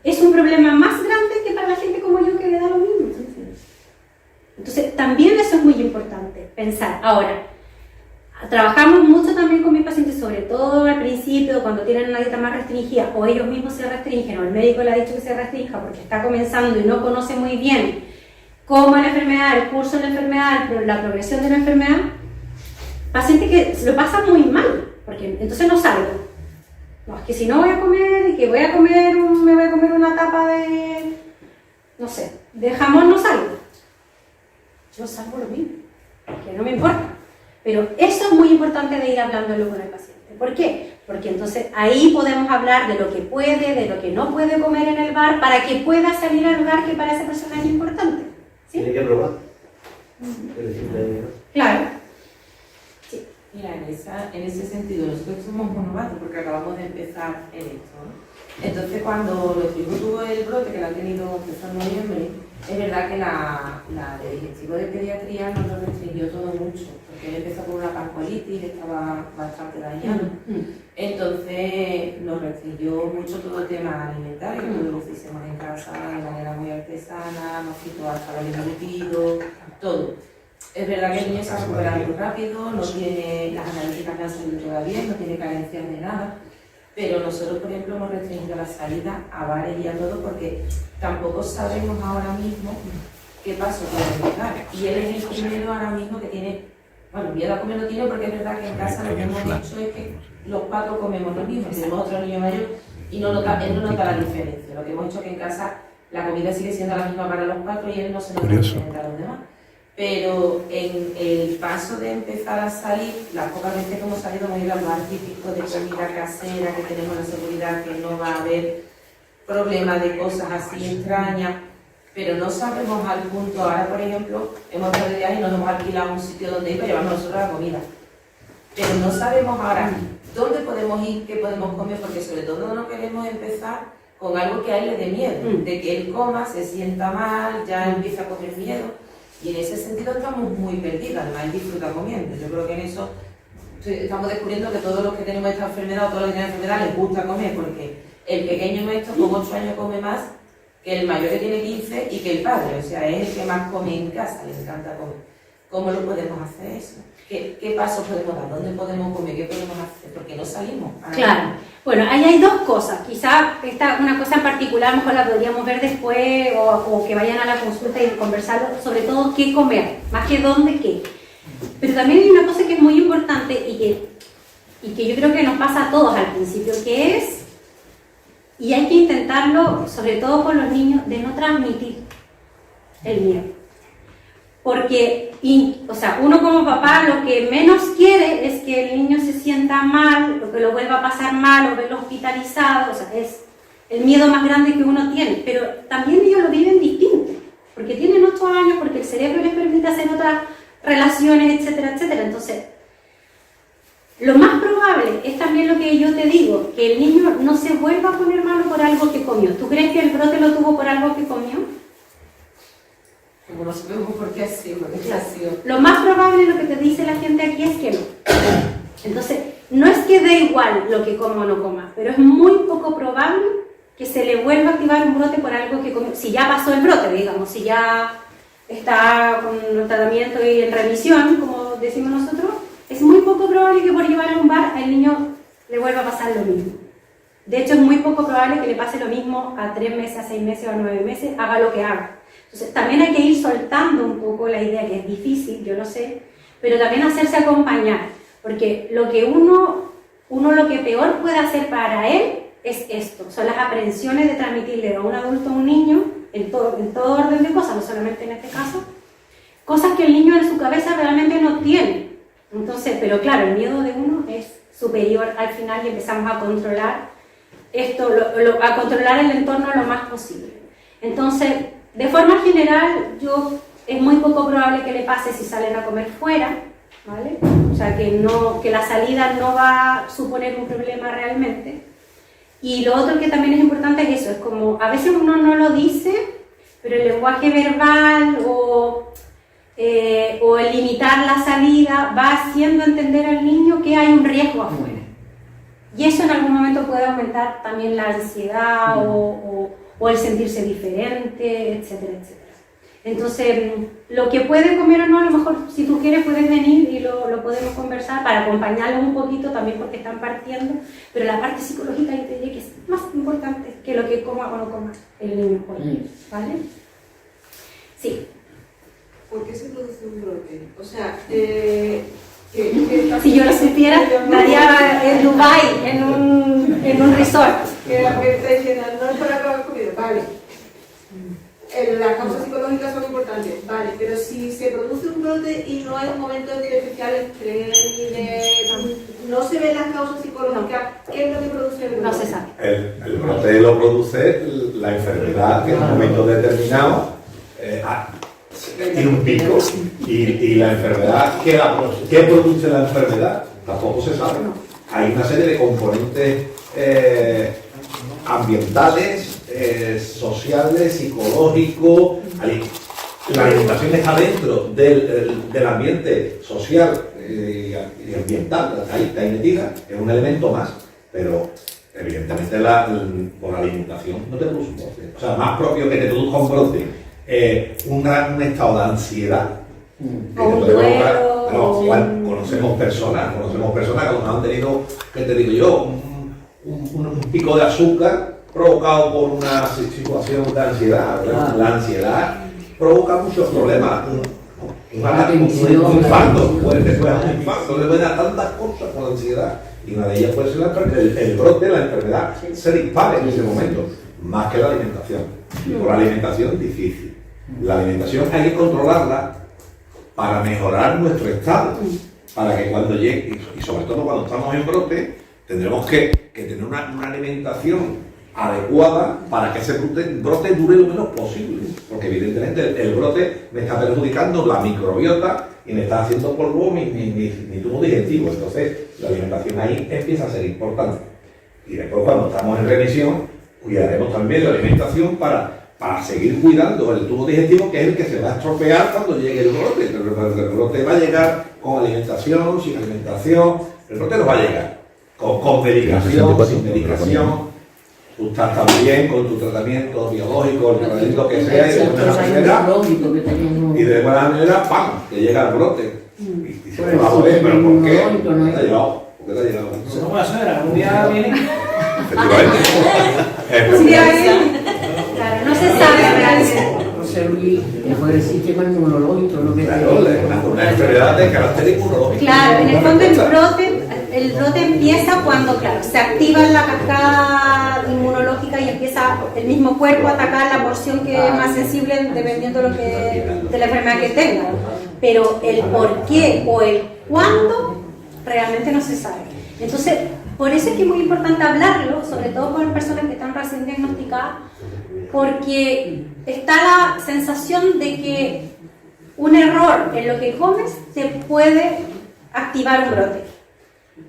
es un problema más grande que para la gente como yo que le da lo mismo. Entonces, también eso es muy importante, pensar. Ahora, trabajamos mucho también con mis pacientes, sobre todo al principio, cuando tienen una dieta más restringida, o ellos mismos se restringen, o el médico le ha dicho que se restrinja porque está comenzando y no conoce muy bien cómo es la enfermedad, el curso de la enfermedad, la progresión de la enfermedad. Pacientes que se lo pasan muy mal, porque entonces no salgo. No, es que si no voy a comer, y que me voy a comer una tapa de, no sé, de jamón, no salgo. Yo salgo lo mismo, que no me importa. Pero eso es muy importante de ir hablándolo con el paciente. ¿Por qué? Porque entonces ahí podemos hablar de lo que puede, de lo que no puede comer en el bar, para que pueda salir al lugar que para esa persona es importante. ¿Sí? Tiene que probar. Claro. Mira, en ese sentido, nosotros somos monomatos porque acabamos de empezar en esto, ¿no? Entonces, cuando nuestro hijo tuvo el brote, que lo ha tenido empezó en noviembre, es verdad que la de digestivo de pediatría nos lo restringió todo mucho, porque él empezó con una pancolitis, estaba bastante dañado. Entonces, nos restringió mucho todo el tema alimentario, todo lo que hicimos en casa de manera muy artesana, nos quitó hasta el embutido, todo. Es verdad que el niño se ha recuperado muy rápido, no tiene las analíticas que han salido todavía, no tiene carencias de nada, pero nosotros, por ejemplo, hemos restringido la salida a bares y a todo porque tampoco sabemos ahora mismo qué paso puede llegar. Y él es el primero ahora mismo que tiene, bueno, miedo a comer no tiene porque es verdad que en casa lo que hemos hecho es que los 4 comemos lo mismo, tenemos otro niño mayor y él no nota la diferencia. Lo que hemos hecho es que en casa la comida sigue siendo la misma para los 4 y él no se nota diferente a los demás. Pero en el paso de empezar a salir, las pocas veces que hemos salido hemos ido al bar típico de comida casera, que tenemos la seguridad que no va a haber problemas de cosas así extrañas, pero no sabemos al punto. Ahora, por ejemplo, hemos estado de viaje y nos hemos alquilado un sitio donde ir para llevarnos nosotros la comida. Pero no sabemos ahora dónde podemos ir, qué podemos comer, porque sobre todo no queremos empezar con algo que a él le dé miedo, de que él coma, se sienta mal, ya empieza a coger miedo. Y en ese sentido estamos muy perdidos, además él disfruta comiendo. Yo creo que en eso estamos descubriendo que todos los que tenemos esta enfermedad o todos los que tienen enfermedad les gusta comer, porque el pequeño nuestro con 8 años come más que el mayor que tiene 15 y que el padre, o sea, es el que más come en casa, le encanta comer. ¿Cómo lo podemos hacer eso? ¿Qué pasos podemos dar? ¿Dónde podemos comer? ¿Qué podemos hacer? Porque no salimos. Claro. Bueno, ahí hay 2 cosas. Quizá una cosa en particular, a lo mejor la podríamos ver después o que vayan a la consulta y conversar sobre todo qué comer, más que dónde, qué. Pero también hay una cosa que es muy importante y que yo creo que nos pasa a todos al principio, que es, y hay que intentarlo, sobre todo con los niños, de no transmitir el miedo. Porque, o sea, uno como papá lo que menos quiere es que el niño se sienta mal, o que lo vuelva a pasar mal, o verlo hospitalizado, o sea, es el miedo más grande que uno tiene, pero también ellos lo viven distinto, porque tienen 8 años, porque el cerebro les permite hacer otras relaciones, etcétera, etcétera. Entonces, lo más probable es también lo que yo te digo, que el niño no se vuelva a poner malo por algo que comió. ¿Tú crees que el brote lo tuvo por algo que comió? Como no sabemos por qué ha sido, Lo más probable, lo que te dice la gente aquí es que no. Entonces, no es que dé igual lo que coma o no coma, pero es muy poco probable que se le vuelva a activar un brote por algo que comió. Si ya pasó el brote, digamos, si ya está con el tratamiento y en remisión, como decimos nosotros, es muy poco probable que por llevarlo a un bar al niño le vuelva a pasar lo mismo. De hecho, es muy poco probable que le pase lo mismo a 3 meses, a 6 meses o a 9 meses, haga lo que haga. Entonces, también hay que ir soltando un poco la idea, que es difícil, yo lo sé, pero también hacerse acompañar, porque lo que uno lo que peor puede hacer para él es esto, son las aprensiones de transmitirle a un adulto a un niño, en todo orden de cosas, no solamente en este caso, cosas que el niño en su cabeza realmente no tiene. Entonces, pero claro, el miedo de uno es superior al final y empezamos a controlar esto, a controlar el entorno lo más posible. Entonces, de forma general, es muy poco probable que le pase si salen a comer fuera, ¿vale? O sea, que la salida no va a suponer un problema realmente. Y lo otro que también es importante es eso, es como, a veces uno no lo dice, pero el lenguaje verbal o el limitar la salida va haciendo entender al niño que hay un riesgo afuera. Y eso en algún momento puede aumentar también la ansiedad o el sentirse diferente, etcétera, etcétera. Entonces, lo que puede comer o no, a lo mejor si tú quieres puedes venir y lo podemos conversar para acompañarlo un poquito también porque están partiendo, pero la parte psicológica yo te diría que es más importante que lo que coma o no coma el niño, ¿vale? Sí. ¿Por qué se produce un brote? O sea, si yo lo supiera, estaría en Dubái, en un resort. Que la gente está diciendo, no es por acabar comida, vale. Las causas psicológicas son importantes, vale, pero si se produce un brote y no hay un momento de especial no se ven las causas psicológicas, ¿qué es lo que produce el brote? No se sabe. El brote lo produce la enfermedad que en un momento determinado tiene un pico y la enfermedad, ¿qué produce la enfermedad? Tampoco se sabe. Hay una serie de componentes ambientales, sociales, psicológicos. La alimentación está dentro del ambiente social y ambiental, ahí está metida, es un elemento más, pero evidentemente por la alimentación no te produce un brote. O sea, más propio que te produzca un brote, un estado de ansiedad. Conocemos personas que han tenido, ¿qué te digo yo? Un pico de azúcar provocado por una situación de ansiedad. La ansiedad provoca muchos problemas. Un infarto, puede dar tantas cosas por la ansiedad. Y una de ellas puede ser el brote de la enfermedad. Se dispara en ese momento, más que la alimentación. Y por la alimentación es difícil. La alimentación hay que controlarla para mejorar nuestro estado. Para que cuando llegue, y sobre todo cuando estamos en brote, tendremos que tener una alimentación adecuada para que ese brote dure lo menos posible, porque evidentemente el brote me está perjudicando la microbiota y me está haciendo polvo mi tubo digestivo. Entonces la alimentación ahí empieza a ser importante, y después cuando estamos en remisión cuidaremos también la alimentación para seguir cuidando el tubo digestivo, que es el que se va a estropear cuando llegue el brote. El brote va a llegar con alimentación, sin alimentación, el brote no va a llegar con medicación, sin medicación. Tú estás también con tu tratamiento biológico, el tratamiento que sea, y de buena manera, ¡pam!, te llega el brote. Y se va a joder, ¿pero por qué? ¿Qué te ha llegado? ¿Por qué te ha llegado? Eso es como la suegra, un día viene. Efectivamente. Claro, no se sabe realmente. José Luis, después del sistema inmunológico, lo que claro, una enfermedad de carácter inmunológico. Claro, en el fondo el brote empieza cuando, claro, se activa la cascada inmunológica y empieza el mismo cuerpo a atacar la porción que es más sensible dependiendo de la enfermedad que tenga. Pero el por qué o el cuándo realmente no se sabe. Entonces, por eso es que es muy importante hablarlo, sobre todo con personas que están recién diagnosticadas, porque está la sensación de que un error en lo que comes te puede activar un brote,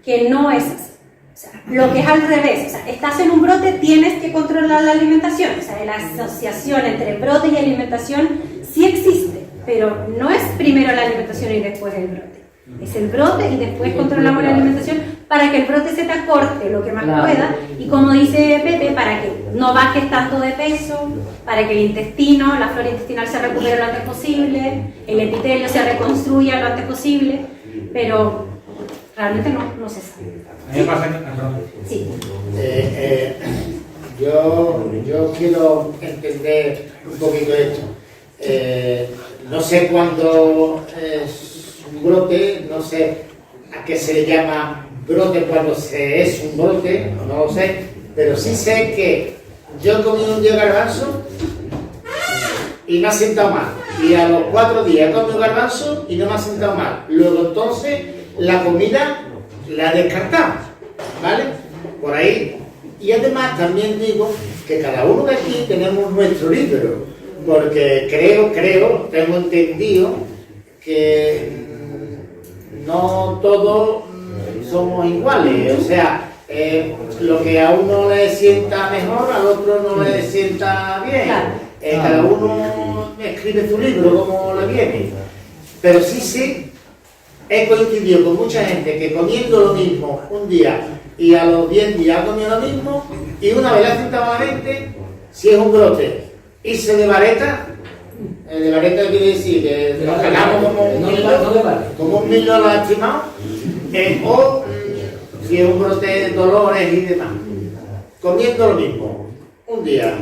que no es así. O sea, lo que es al revés, o sea, estás en un brote, tienes que controlar la alimentación. O sea, la asociación entre brote y alimentación sí existe, pero no es primero la alimentación y después el brote. Es el brote y después controlamos la alimentación para que el brote se te acorte lo que más pueda, y como dice Pepe, para que no bajes tanto de peso, para que el intestino, la flora intestinal se recupere lo antes posible, el epitelio se reconstruya lo antes posible, pero realmente no se sabe. Sí. Yo quiero entender un poquito esto. No sé cuándo es un brote, no sé a qué se le llama brote cuando se es un brote, no lo sé, pero sí sé que yo he comido un día garbanzo y me ha sentado mal, y a los 4 días he comido garbanzo y no me ha sentado mal. Luego entonces la comida la descartamos, ¿vale? Por ahí. Y además también digo que cada uno de aquí tenemos nuestro libro, porque tengo entendido que no todos somos iguales. O sea, lo que a uno le sienta mejor, al otro no le sienta bien. Cada uno escribe su libro como le viene. Pero sí, he coincidido con mucha gente que comiendo lo mismo un día y a los 10 días ha comido lo mismo, y una vez le ha sentado malamente, si es un brote, irse de vareta. De vareta quiere decir que nos cagamos como un millo lastimado, o si es un brote de dolores y demás, comiendo lo mismo un día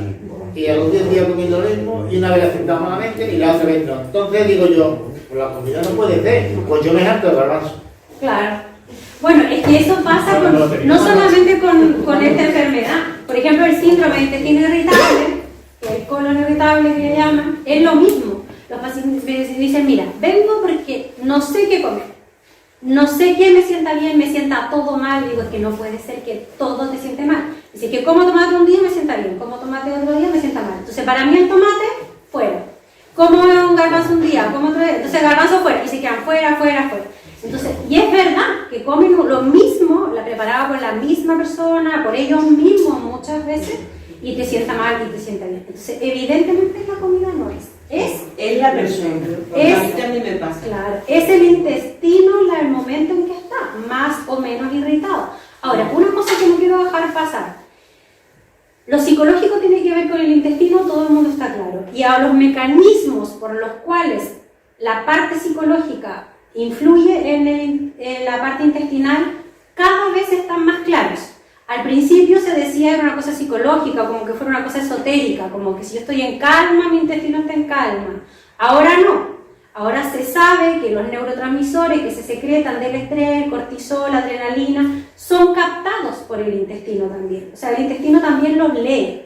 y a los 10 días comiendo lo mismo, y una vez le ha sentado malamente y la otra vez no. Entonces digo yo, pues la comida no puede ser, pues yo me harto de garbanzo. Claro. Bueno, es que eso pasa no solamente con esta enfermedad. Por ejemplo, el síndrome de intestino irritable, el colon irritable que le llaman, es lo mismo. Los pacientes dicen, mira, vengo porque no sé qué comer, no sé qué me sienta bien, me sienta todo mal. Digo, es que no puede ser que todo te siente mal. Dice que como tomate un día me sienta bien, como tomate otro día me sienta mal. Entonces, para mí el tomate, fuera. Como un garbanzo un día, como otro día, entonces el garbanzo fuera, y se quedan fuera. Entonces, y es verdad que comen lo mismo, la preparaba por la misma persona, por ellos mismos muchas veces, y te sienta mal y te sienta bien. Entonces, evidentemente la comida no es. Es la persona, porque a mí también me pasa. Claro, es el intestino el momento en que está, más o menos irritado. Ahora, una cosa que no quiero dejar pasar. Lo psicológico tiene que ver con el intestino, todo el mundo está claro. Y a los mecanismos por los cuales la parte psicológica influye en la parte intestinal, cada vez están más claros. Al principio se decía era una cosa psicológica, como que fuera una cosa esotérica, como que si yo estoy en calma, mi intestino está en calma. Ahora no. Ahora se sabe que los neurotransmisores que se secretan del estrés, cortisol, adrenalina, son captados por el intestino también. O sea, el intestino también los lee.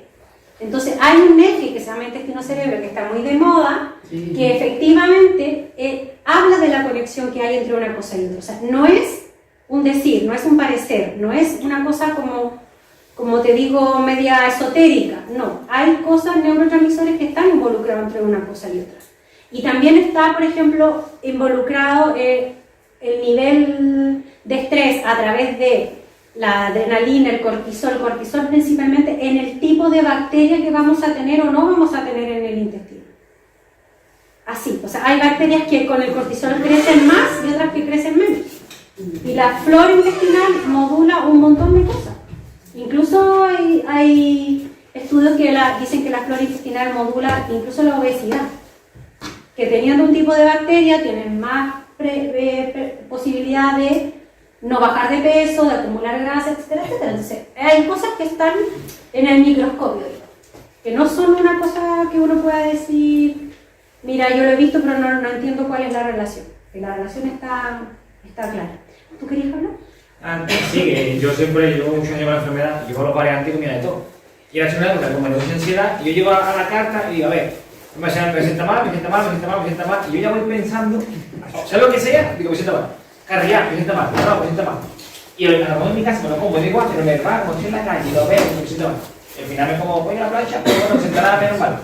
Entonces hay un eje que se llama intestino-cerebro que está muy de moda, que efectivamente habla de la conexión que hay entre una cosa y otra. O sea, no es un decir, no es un parecer, no es una cosa como te digo, media esotérica. No, hay cosas, neurotransmisores que están involucrados entre una cosa y otra. Y también está, por ejemplo, involucrado el nivel de estrés a través de la adrenalina, el cortisol principalmente en el tipo de bacteria que vamos a tener o no vamos a tener en el intestino. Así, o sea, hay bacterias que con el cortisol crecen más y otras que crecen menos. Y la flora intestinal modula un montón de cosas. Incluso hay estudios que dicen que la flora intestinal modula incluso la obesidad. Que teniendo un tipo de bacteria tienen más posibilidad de no bajar de peso, de acumular grasa, etcétera. Entonces, hay cosas que están en el microscopio, que no son una cosa que uno pueda decir, mira, yo lo he visto, pero no entiendo cuál es la relación. Que la relación está clara. ¿Tú querías hablar? Antes, sí, que yo siempre llevo muchos años con la enfermedad, llevo los variantes y comida de todo. Y era una época como de ansiedad, y yo llego a la carta y digo, a ver, me sienta mal, y yo ya voy pensando, sea lo que sea, digo, me sienta mal. Carrillar, me sienta mal, me sienta mal. Y a lo mejor en mi casa me lo como, igual, pero me va, como estoy en la calle, y lo veo, me sienta mal. Y al final me como, voy a la plancha, pero bueno, me sentará menos mal.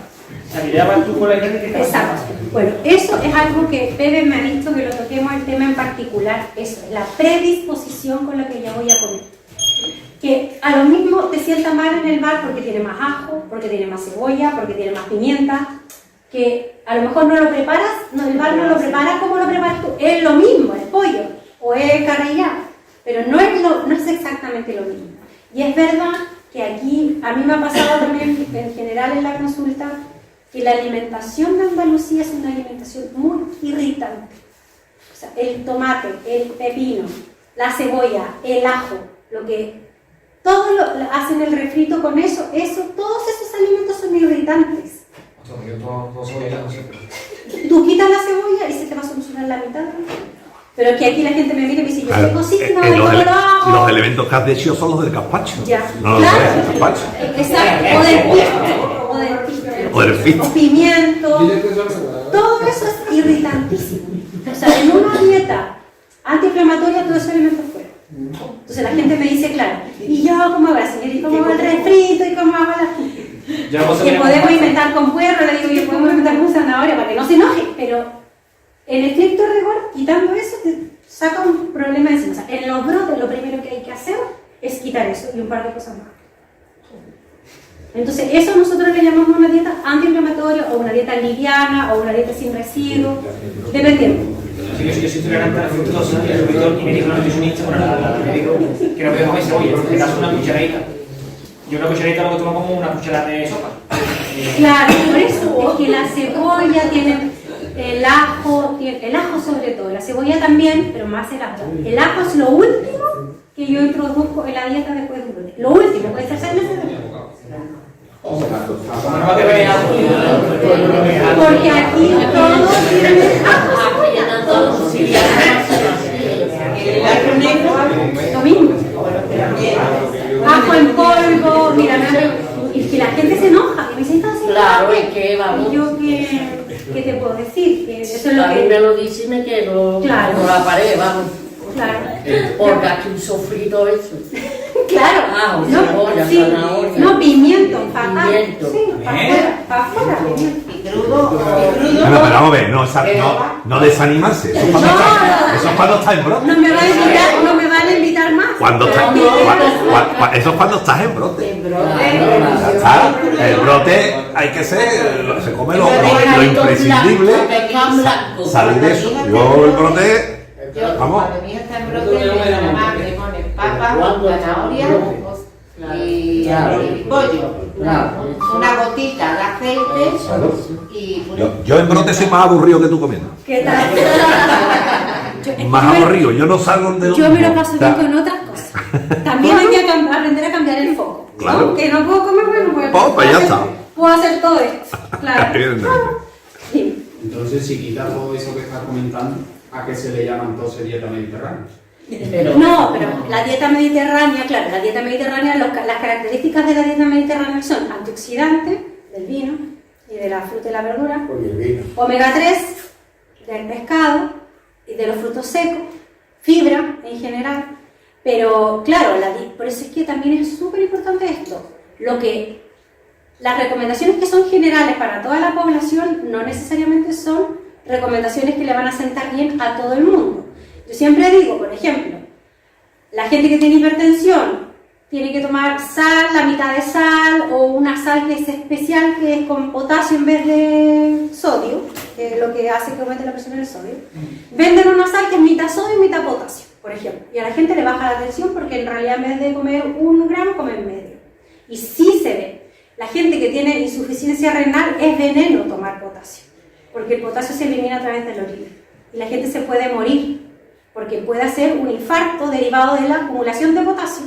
O sea, que ya vas tú con la idea de que te. Exacto. Bueno, eso es algo que Pepe me ha dicho que lo toquemos el tema en particular, eso, la predisposición con la que yo voy a comer. Que a lo mismo te sienta mal en el bar porque tiene más ajo, porque tiene más cebolla, porque tiene más pimienta, que a lo mejor no lo preparas, el bar no lo prepara como lo preparas tú, es lo mismo, es pollo o es carrillá, pero no es exactamente lo mismo. Y es verdad que aquí, a mí me ha pasado también en general en la consulta, que la alimentación de Andalucía es una alimentación muy irritante. O sea, el tomate, el pepino, la cebolla, el ajo, todo lo hacen el refrito con eso, todos esos alimentos son irritantes. Tú quitas la cebolla y se te va a solucionar la mitad. Pero que aquí la gente me mira y me dice, yo te cocino, los elementos que has dicho son los del gazpacho. Ya, no claro. Los del gazpacho. Exacto, o del pisto, o pimiento. Todo eso es irritantísimo. O sea, en una dieta antiinflamatoria todo eso alimentos fuera. Entonces la gente me dice, claro, ¿y yo cómo hago la señora? ¿Y cómo hago el refrito? ¿Y cómo hago la...? Que podemos inventar con puerro, le digo, yo podemos inventar con zanahoria para que no se enoje, pero en estricto rigor, quitando eso, te saca un problema de encima. O sea, en los brotes lo primero que hay que hacer es quitar eso y un par de cosas más. Entonces, eso nosotros le llamamos una dieta antiinflamatoria o una dieta liviana o una dieta sin residuos, dependiendo. Yo soy tolerante a la fructosa y me dijo una nutricionista, me dijo que no puedo comer cebolla, porque te das una cucharadita. Yo una cucharadita luego tomo como una cucharada de sopa. Claro, por eso es que la cebolla tiene el ajo sobre todo, la cebolla también, pero más el ajo. El ajo es lo último que yo introduzco en la dieta después de un gluten. Lo último, puede ser 6 meses después. Porque aquí todos tienen lo mismo. Ajo en polvo, mira, y que la gente se enoja, y me dice, claro, es que vamos. Y yo, ¿qué te puedo decir? Que eso es lo a mí me lo dice y me quedo con la pared, vamos. Claro. Porque aquí un sofrito eso. Claro. Ajo, cebolla, zanahoria. No, pimiento, fatal. pimiento. Sí, para afuera, pimiento. Y crudo. Pero vamos a ver, no desanimarse. Eso es cuando estás en brote. No me van a invitar más. Eso es cuando estás en brote. En brote. Ya está. El brote hay que ser, se come lo imprescindible. Salir de eso. Yo el brote, vamos. Cuando mi hija está en brote, le pones papas, zanahoria y pollo. Una gotita de aceite y Yo en brote soy más aburrido que tú comiendo. ¿Qué tal? Más aburrido, yo no salgo de Yo me lo paso bien con otras cosas. También hay que aprender a cambiar el foco. Claro. Que no puedo comer, bueno, Pues ya está. puedo hacer todo esto. Claro. Entonces, si quitas todo eso que estás comentando, ¿a qué se le llama entonces dieta mediterránea? No, pero la dieta mediterránea, claro, la dieta mediterránea, las características de la dieta mediterránea son antioxidantes del vino y de la fruta y la verdura, omega 3 del pescado y de los frutos secos, fibra en general, pero claro, por eso es que también es súper importante esto, las recomendaciones que son generales para toda la población no necesariamente son recomendaciones que le van a sentar bien a todo el mundo. Yo siempre digo, por ejemplo, la gente que tiene hipertensión tiene que tomar sal, la mitad de sal, o una sal que es especial, que es con potasio en vez de sodio, que es lo que hace que aumente la presión del sodio. Venden una sal que es mitad sodio y mitad potasio, por ejemplo. Y a la gente le baja la tensión porque en realidad en vez de comer 1 gramo, comen medio. Y sí se ve. La gente que tiene insuficiencia renal es veneno tomar potasio, porque el potasio se elimina a través de la orina. Y la gente se puede morir, porque puede hacer un infarto derivado de la acumulación de potasio,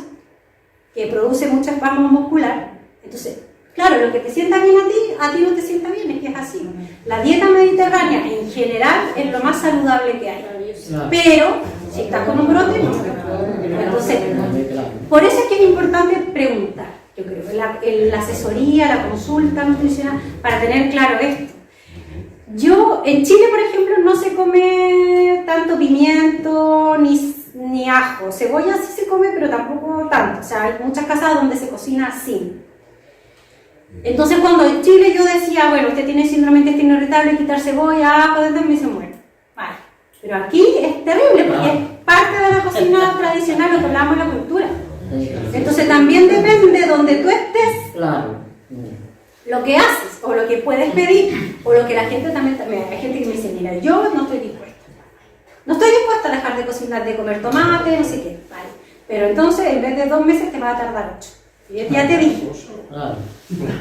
que produce mucho espasmo muscular. Entonces, claro, lo que te sienta bien a ti no te sienta bien, es que es así. La dieta mediterránea en general es lo más saludable que hay. Pero, si estás con un brote, no. Entonces, por eso es que es importante preguntar, yo creo, la asesoría, la consulta nutricional, para tener claro esto. En Chile, por ejemplo, no se come tanto pimiento ni ajo. Cebolla sí se come, pero tampoco tanto. O sea, hay muchas casas donde se cocina así. Entonces, cuando en Chile yo decía, bueno, usted tiene síndrome de intestino irritable, quitar cebolla, ajo, y se muere. Vale. Pero aquí es terrible, porque es parte de la cocina tradicional, lo que hablamos de la cultura. Entonces, también depende de donde tú estés. Claro. Lo que haces, o lo que puedes pedir, o lo que la gente también... Hay gente que me dice, mira, yo no estoy dispuesta. No estoy dispuesta a dejar de cocinar, de comer tomate, no sé qué. Vale. Pero entonces, en vez de 2 meses, te va a tardar 8. Ya te dije. Claro.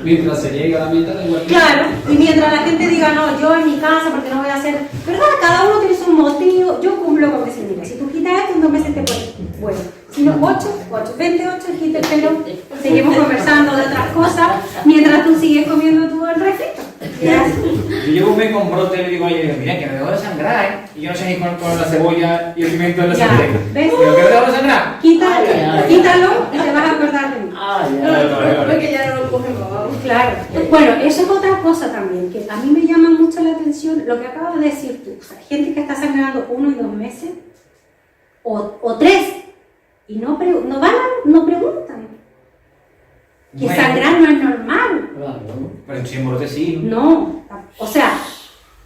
Mientras se llega a la meta, igual. Claro, y mientras la gente diga, no, yo en mi casa, porque no voy a hacer... ¿Verdad? Cada uno tiene su motivo. Yo cumplo con decir, mira, si tú quitas esto, en 2 meses te pones. Bueno, si no, 8, 28, quita el pelo, seguimos conversando de otras cosas, mientras tú sigues comiendo tu refrito. Yo llevo un mes con brote y le digo, oye, mira, que me debo de sangrar, ¿eh? Y yo no sé ni con la cebolla y el pimiento de la sangre. ¿Ves? ¿Pero que me debo de sangrar? Quítalo y te vas a acordar de mí. Porque ya no lo cogemos. Claro. Bueno, eso es otra cosa también, que a mí me llama mucho la atención lo que acabas de decir tú. O sea, gente que está sangrando 1 y 2 meses, o 3, y no preguntan. Que Bueno. Sangrar no es normal. Pero si en brote sí. No, o sea,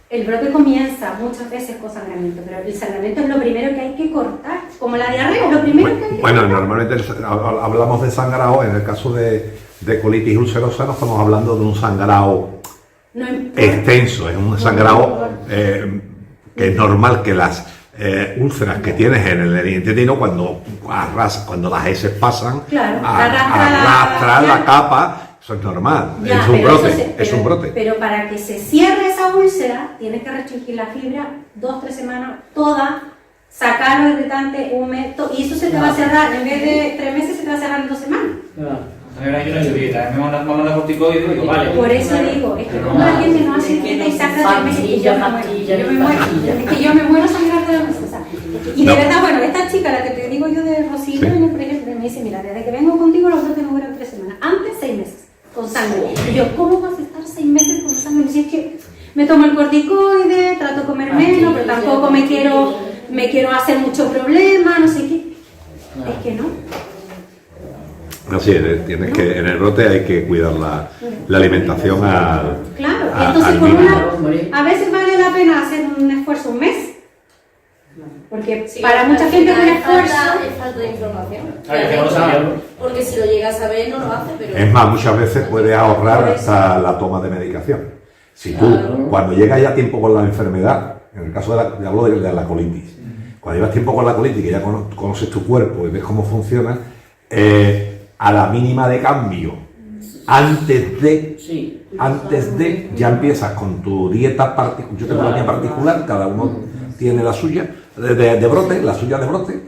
el brote comienza muchas veces con sangramiento, pero el sangramiento es lo primero que hay que cortar, como la diarrea, es lo primero que hay que cortar. Bueno, normalmente hablamos de sangrado, en el caso de colitis ulcerosa no estamos hablando de un sangrado extenso, es un sangrado que es normal que las úlceras que tienes en el intestino cuando las heces pasan, claro, arrastrar la capa. Eso es normal, Ya, es un pero brote, eso es un brote. Pero para que se cierre esa úlcera, tienes que restringir la fibra 2-3 semanas, toda, sacar lo irritante, húmedo, y eso se te va a cerrar, en vez de 3 meses se te va a cerrar en 2 semanas. Yo no he hecho dieta, me mandan corticoides y digo, vale. Por eso digo, es que como la gente no hace dieta y saca 3 meses, yo me muero. Es que yo me muero sangrar de la cabeza. Y de verdad, bueno, esta chica, la que te digo yo de Rosita, por ejemplo, me dice, mira, desde que vengo contigo los brotes me duran 3 semanas, antes 6 meses. Con sangre. Y yo, ¿cómo vas a estar 6 meses con sangre? Si es que me tomo el corticoide, trato de comer menos, pero tampoco me quiero hacer mucho problema, no sé qué. Es que no. Así es, tienes que, en el brote hay que cuidar la alimentación al. Claro, y entonces al con niño. a veces vale la pena hacer un esfuerzo un mes. Porque para mucha gente es un esfuerzo. Es falta de información. que no lo sabe. Porque si lo llega a saber, no lo hace, pero. Es más, muchas veces puedes ahorrar hasta la toma de medicación. Si tú, cuando llega ya tiempo con la enfermedad, en el caso de hablo de la colitis, cuando llevas tiempo con la colitis, que ya conoces tu cuerpo y ves cómo funciona, a la mínima de cambio, antes de, ya empiezas con tu dieta particular. Yo tengo la mía particular, cada uno tiene la suya, de brote, la suya de brote,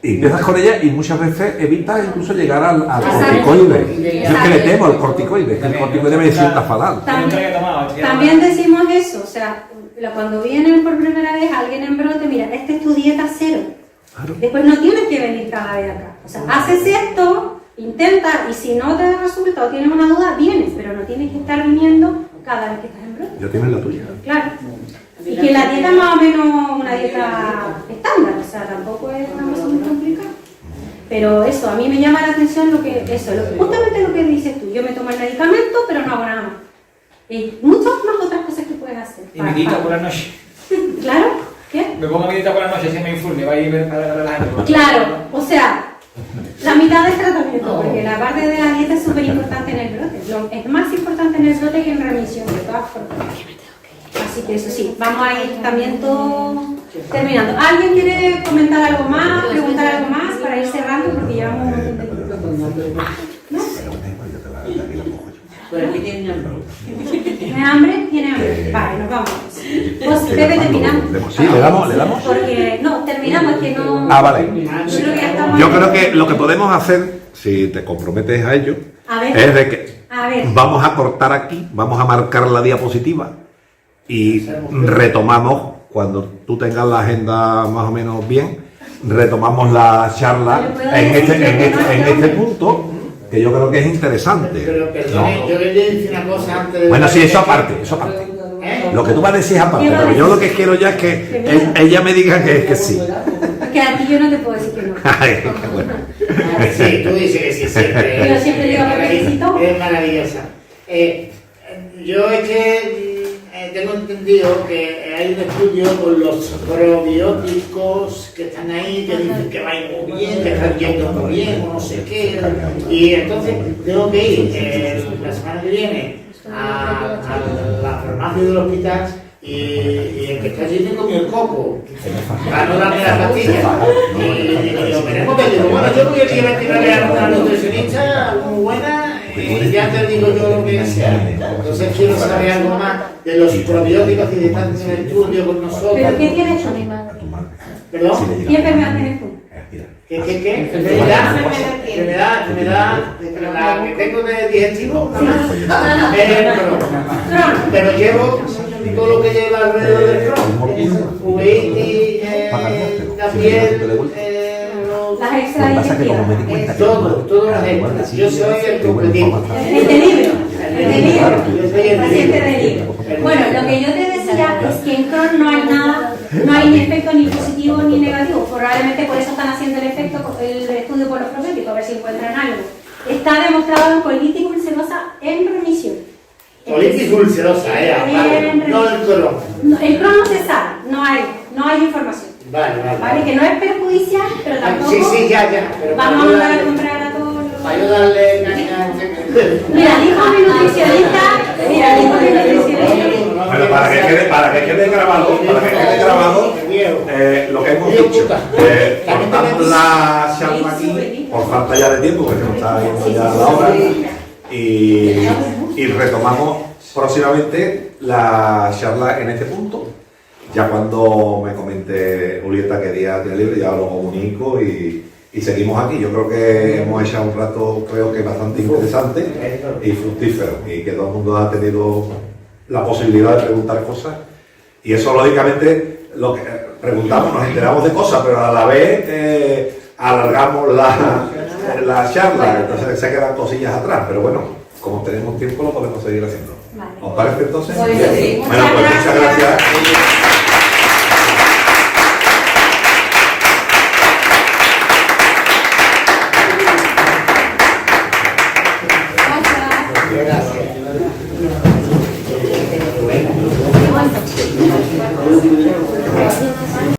y empiezas con ella y muchas veces evitas incluso llegar al corticoide. Yo es que le temo al corticoide, que el corticoide me sienta fatal. También decimos eso, o sea, cuando vienen por primera vez alguien en brote, mira, esta es tu dieta cero. Después no tienes que venir cada vez acá. O sea, haces esto, intenta, y si no te resulta o tienes una duda, vienes, pero no tienes que estar viniendo cada vez que estás en brote. Ya tienes la tuya. Claro. Y que la dieta es más o menos una dieta estándar, o sea, tampoco es una cosa muy complicada. Pero eso, a mí me llama la atención justamente lo que dices tú. Yo me tomo el medicamento, pero no hago nada más. Y muchas más otras cosas que puedes hacer. Y medita por la noche. ¿Claro? ¿Qué? Me pongo a meditar por la noche, si me informe, va a ir para relajarme. Claro, o sea, la mitad del tratamiento, porque la parte de la dieta es súper importante en el brote. Es más importante en el brote que en remisión, de todas formas. Así que eso sí, vamos a ir también todo terminando. ¿Alguien quiere comentar algo más, preguntar algo más para ir cerrando? Porque llevamos un montón de tiempo. ¿No? ¿Tiene hambre? ¿Tiene hambre? Vale, nos vamos. Pues, Pepe, terminamos. Sí, le damos. Porque, no, terminamos, es que no... Vale. Yo creo que lo que podemos hacer, si te comprometes a ello, es de que vamos a cortar aquí, vamos a marcar la diapositiva y retomamos, cuando tú tengas la agenda más o menos bien, retomamos la charla en este punto, que yo creo que es interesante. Pero perdone, yo quería decir una cosa antes de... Bueno, sí, eso aparte. Lo que tú vas a decir es aparte, pero yo lo que quiero ya es que ella me diga que sí. Que a ti yo no te puedo decir que no. Ay, qué bueno. Sí, tú dices que sí, siempre. Yo siempre digo que necesito. Es maravillosa. Yo es que tengo entendido que hay un estudio con los probióticos que están ahí, que dicen que va a ir muy bien, que están yendo muy bien, o no sé qué. Y entonces tengo que ir la semana que viene a la farmacia del hospital y el que está allí tengo el coco para no darme las pastillas. Y lo veremos, pero digo, bueno, yo voy a ir a una nutricionista muy buena y ya te digo yo lo que sea. Entonces quiero saber algo más de los probióticos y de están en el estudio con nosotros. ¿Pero qué tienes tú? ¿Perdón? ¿Qué enfermedad tienes tú? ¿Qué? Enfermedad que tengo de digestivo. Pero llevo todo lo que lleva alrededor del Crohn. Uveitis, la piel, las extradigestivas. Todo las extras. Yo soy el completito. El de libro. El paciente de libro. Bueno, lo que yo te decía es que en Crohn no hay nada, no hay ni efecto ni positivo ni negativo. Probablemente por eso están haciendo el estudio por los probióticos, a ver si encuentran algo. Está demostrado en colitis ulcerosa en remisión. Colitis ulcerosa, no el Crohn. El Crohn no se sabe, no hay información. Vale, que no es perjudicial, pero tampoco. Sí, ya. Vamos a mandar a comprar a todos los. Para ayudarle caña. Mira, dijo mi nutricionista. Bueno, para que quede grabado, lo que hemos dicho, cortamos la charla aquí, por falta ya de tiempo, porque nos está yendo ya la hora, y retomamos próximamente la charla en este punto. Ya cuando me comente Julieta que día tiene libre, ya lo comunico y seguimos aquí. Yo creo que hemos echado un rato, creo que bastante interesante y fructífero, y que todo el mundo ha tenido la posibilidad de preguntar cosas, y eso lógicamente lo que preguntamos, nos enteramos de cosas, pero a la vez alargamos la charla, entonces se quedan cosillas atrás, pero bueno, como tenemos tiempo lo podemos seguir haciendo. ¿Os parece entonces? Bueno, pues muchas gracias.